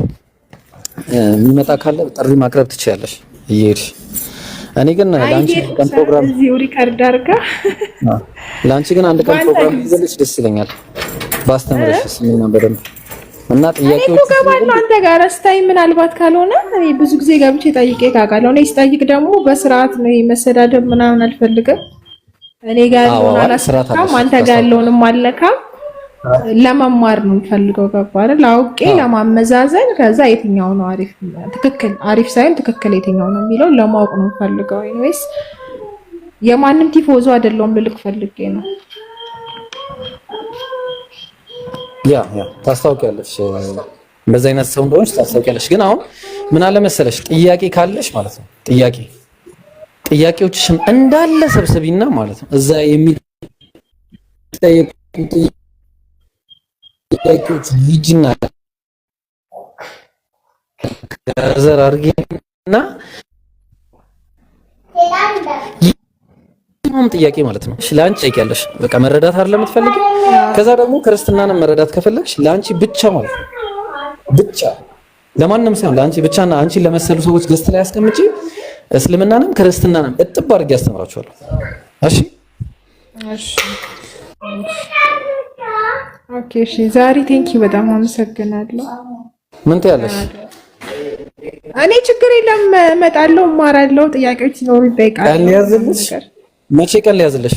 የሚመጣ ካለ ጥሪ ማቅረብ ትችያለሽ እየሄድሽ። እኔ ግን ላንቺ ቀን ፕሮግራም እዚህ ሪካርድ አድርጋ ላንቺ ግን አንድ ቀን ፕሮግራም ይዘልሽ ደስ ይለኛል። ባስተምርሽ ስሚና በደንብ እና ጥያቄዎች ገባለሁ አንተ ጋር ስታይ ምናልባት ካልሆነ እኔ ብዙ ጊዜ ገብቼ ጠይቄ ካውቃለሁ። እኔ ስጠይቅ ደግሞ በስርዓት ነው መሰዳደብ ምናምን አልፈልግም። እኔ ጋር ያለውን አላስራም፣ አንተ ጋር ያለውንም አልነካም። ለመማር ነው የምፈልገው። ገባ አይደል? አውቄ ለማመዛዘን ከዛ የትኛው ነው አሪፍ ሳይሆን ትክክል የትኛው ነው የሚለው ለማወቅ ነው የምፈልገው። ወይስ የማንም ቲፎዞ አይደለም ልልክ ፈልጌ ነው። ያ ታስታውቂያለሽ፣ በዛ አይነት ሰው እንደሆነሽ ታስታውቂያለሽ። ግን አሁን ምን አለ መሰለሽ ጥያቄ ካለሽ ማለት ነው ጥያቄዎችሽን እንዳለ ሰብስቢና ማለት ነው እዛ የሚጠየቁ ጥያቄዎች ልጅና ዘር አድርጊና ምንም ጥያቄ ማለት ነው ለአንቺ ጠይቂያለሽ። በቃ መረዳት አይደለም የምትፈልጊው። ከዛ ደግሞ ክርስትናንም መረዳት ከፈለግሽ ለአንቺ ብቻ ማለት ነው ብቻ ለማንም ሳይሆን ለአንቺ ብቻና አንቺን ለመሰሉ ሰዎች ገዝት ላይ አስቀምጪ። እስልምናንም ክርስትናንም እጥብ አድርጌ አስተምራችኋለሁ። እሺ ኦኬ እሺ። ዛሬ ቴንኪው በጣም አመሰግናለሁ። ምን ትያለሽ? እኔ ችግር የለም እመጣለሁ፣ እማራለሁ። ጥያቄዎች ሲኖሩ ይጠይቃል። ቀን ያዝልሽ። መቼ ቀን ያዝልሽ?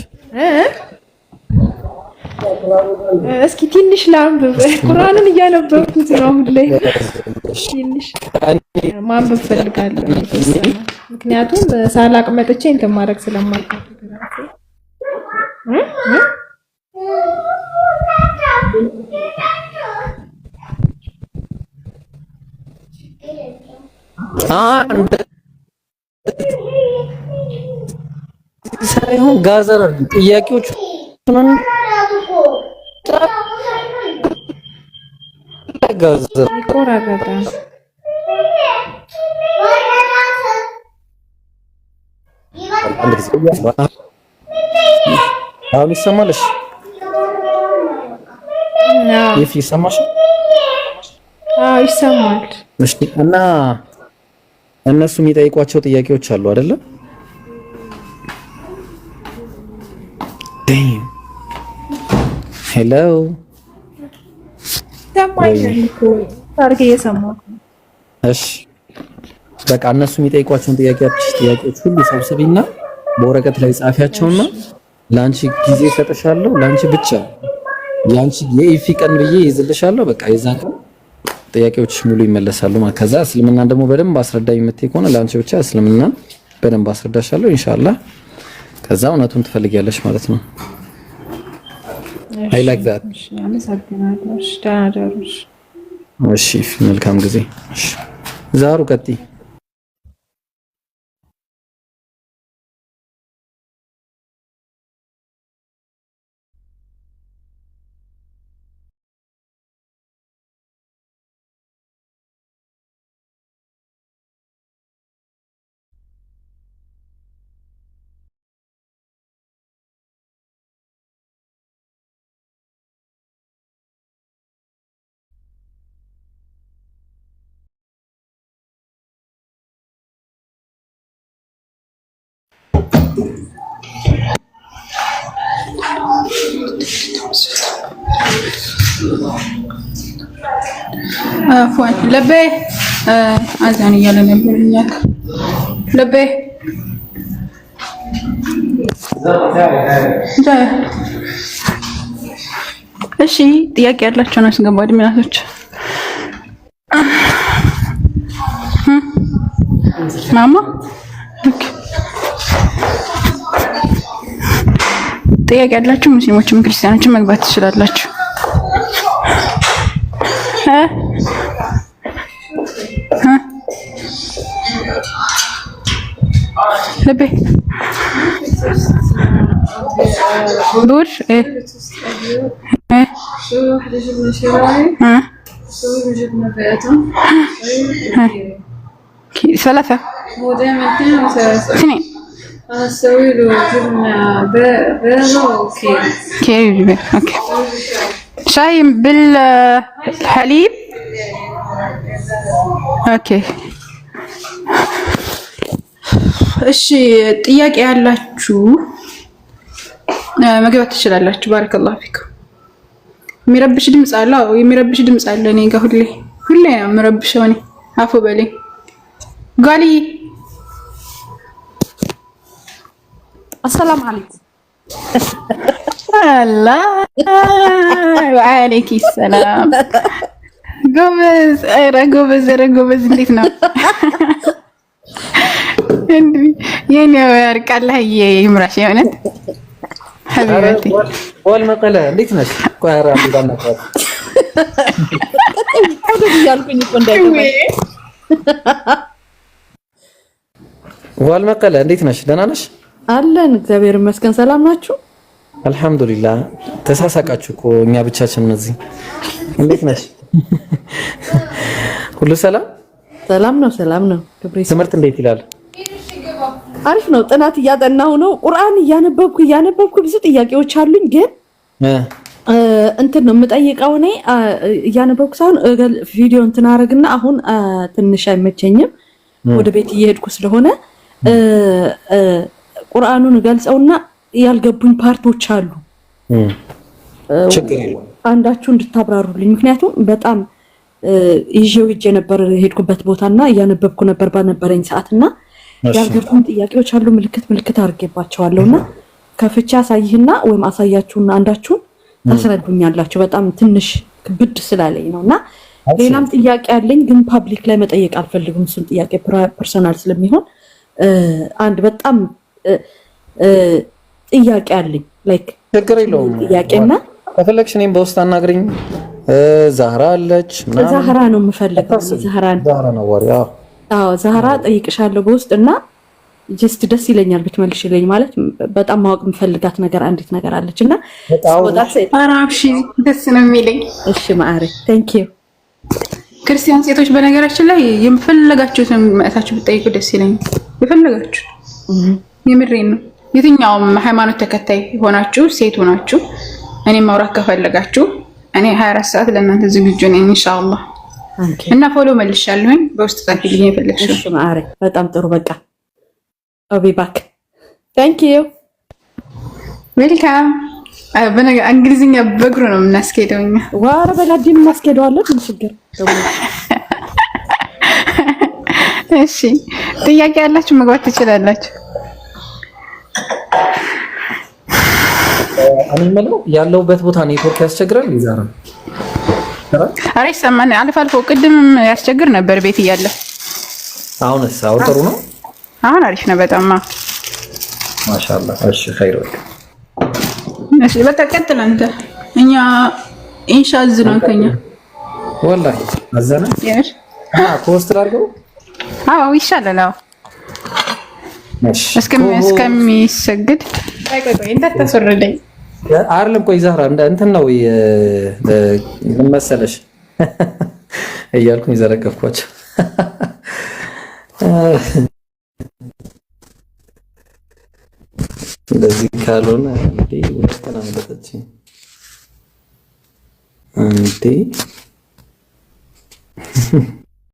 እስኪ ትንሽ ላንብብ። ቁርአንን እያነበብኩት ነው አሁን ላይ። ትንሽ ማንበብ ፈልጋለሁ። ምክንያቱም ሳላቅ መጥቼ እንትን ማድረግ ስለማልፈልግ ሳይሆን ጋዘር ጥያቄዎች ጋዘር ይቆራረጣል። አሁን ይሰማልሽ? ይሰማሽ? ይሰማል። እሺ። እና እነሱ የሚጠይቋቸው ጥያቄዎች አሉ አይደለ? ሄሎ እሺ በቃ እነሱ የሚጠይቋቸውን ጥያቄዎች ሁሉ ሰብስቢና በወረቀት ላይ ጻፊያቸውና ላንቺ ጊዜ ሰጥሻለሁ። ላንቺ ብቻ ያንቺ የኢፊ ቀን ብዬ ይዝልሻለሁ። በቃ የዛን ቀን ጥያቄዎች ሙሉ ይመለሳሉ ማለት። ከዛ እስልምናን ደግሞ በደንብ አስረዳኝ የምትይ ከሆነ ላንቺ ብቻ እስልምናን በደንብ አስረዳሻለሁ ኢንሻአላህ። ከዛ እውነቱን ትፈልጊያለሽ ማለት ነው። I like that። እሺ መልካም ጊዜ። እሺ ዛሩ ቀጥይ። አፏን ለቤ አዛን እያለ ነበርኛል። ለቤ እሺ ጥያቄ ያላቸው ነው ያስገቡ አድሚናቶች። ማማ ጥያቄ ያላችሁ ሙስሊሞችም ክርስቲያኖችም መግባት ትችላላችሁ። ለቤ ዱር شو واحدة جبنة شراي سوي جبنة بيضة ثلاثة هو دائما 2 أو 3 2 أنا أسوي له جبنة بيضة كيري جبنة اوكي شاي بالحليب اوكي እሺ ጥያቄ ያላችሁ መግባት ትችላላችሁ ባረከላሁ ፊኩም የሚረብሽ ድምጽ አለ አዎ የሚረብሽ ድምጽ አለ እኔ ጋር ሁሌ ነው የምረብሸው እኔ አፉ በለኝ ጋሊ السلام عليكم الله وعليك السلام ጎበዝ ኧረ ጎበዝ እንዴት ነው የኔ ወርቃለህ ይምራሽ የሆነት ሐቢበቲ ወልመቀለ እንዴት ነሽ ቆራ እንዳናቀር ያልኩኝ እኮ እንዳይገባኝ ወልመቀለ እንዴት ነሽ ደህና ነሽ አለን እግዚአብሔር ይመስገን ሰላም ናችሁ አልহামዱሊላህ ተሳሳቃችሁ እኮ እኛ ብቻችን እዚህ እንዴት ነሽ ሁሉ ሰላም ነው ትምህርት እንዴት ይላል አሪፍ ነው ጥናት እያጠናሁ ነው ቁርአን እያነበብኩ ብዙ ጥያቄዎች አሉኝ ግን እንትን ነው የምጠይቀው እኔ እያነበብኩ ሳይሆን ቪዲዮ እንትን አረግና አሁን ትንሽ አይመቸኝም ወደ ቤት እየሄድኩ ስለሆነ ቁርአኑን ገልጸውና ያልገቡኝ ፓርቶች አሉ ችግር የለም አንዳችሁ እንድታብራሩልኝ ምክንያቱም በጣም ይዤው ነበር ሄድኩበት ቦታና እያነበብኩ ነበር ባነበረኝ ሰዓትና ያልገቡኝ ጥያቄዎች አሉ ምልክት አድርጌባቸዋለሁና ከፍቻ አሳይህና ወይም አሳያችሁና አንዳችሁን ታስረዱኛላችሁ በጣም ትንሽ ክብድ ስላለኝ ነውና ሌላም ጥያቄ አለኝ ግን ፐብሊክ ላይ መጠየቅ አልፈልግም እሱን ጥያቄ ፐርሰናል ስለሚሆን አንድ በጣም ጥያቄ አለኝ ላይክ ችግር የለውም ጥያቄና ከፈለግሽ እኔም በውስጥ አናግሪኝ ዛህራ አለች ዛህራ ነው የምፈልገው ዛህራ ነው ወሪያ አዎ ዛህራ ጠይቅሻለሁ በውስጥና ጀስት ደስ ይለኛል ብትመልሽልኝ ማለት በጣም ማወቅ የምፈልጋት ነገር አንዲት ነገር አለችና አራብሺ ደስ ነው የሚለኝ እሺ ማአሬ ቴንክ ዩ ክርስቲያን ሴቶች በነገራችን ላይ የምፈልጋችሁትን ማታችሁ ብትጠይቁ ደስ ይለኛል የፈለጋችሁ የምሬን ነው የትኛውም ሃይማኖት ተከታይ ሆናችሁ ሴት ሆናችሁ እኔ ማውራት ከፈለጋችሁ እኔ 24 ሰዓት ለእናንተ ዝግጁ ነኝ ኢንሻአላህ እና ፎሎ መልሻለሁኝ በውስጥ ጻፊልኝ የፈለግሽው እሺ ማአሬ በጣም ጥሩ በቃ I'll be back. Thank you. Welcome. በነገ እንግሊዝኛ በእግሩ ነው የምናስኬደውኛ ዋረ በላዲም እናስኬደዋለን ምን ችግር እሺ ጥያቄ ያላችሁ መግባት ትችላላችሁ እኔ የምለው ያለውበት ቦታ ኔትወርክ ያስቸግራል ይዛራ አሬ ሰማን አልፎ ቅድም ያስቸግር ነበር ቤት እያለ አሁንስ ጥሩ ነው አሁን አሪፍ ነው በጣም ማሻአላህ እሺ ኸይር እሺ በተቀጥል አንተ እኛ ኢንሻአላህ ነው ከኛ ወላሂ አዘና ያሽ ፖስት ላድርገው አዎ ይሻላል አዎ እሺ እስከሚሰግድ ቆይ እንዳታስወርደኝ አይደለም ቆይ ዛህራ እንትን ነው ምን መሰለሽ እያልኩኝ ዘረቀፍኳቸው እንደዚህ ካልሆነ እንዴ ውስጥ ተናመለጠች እንዴ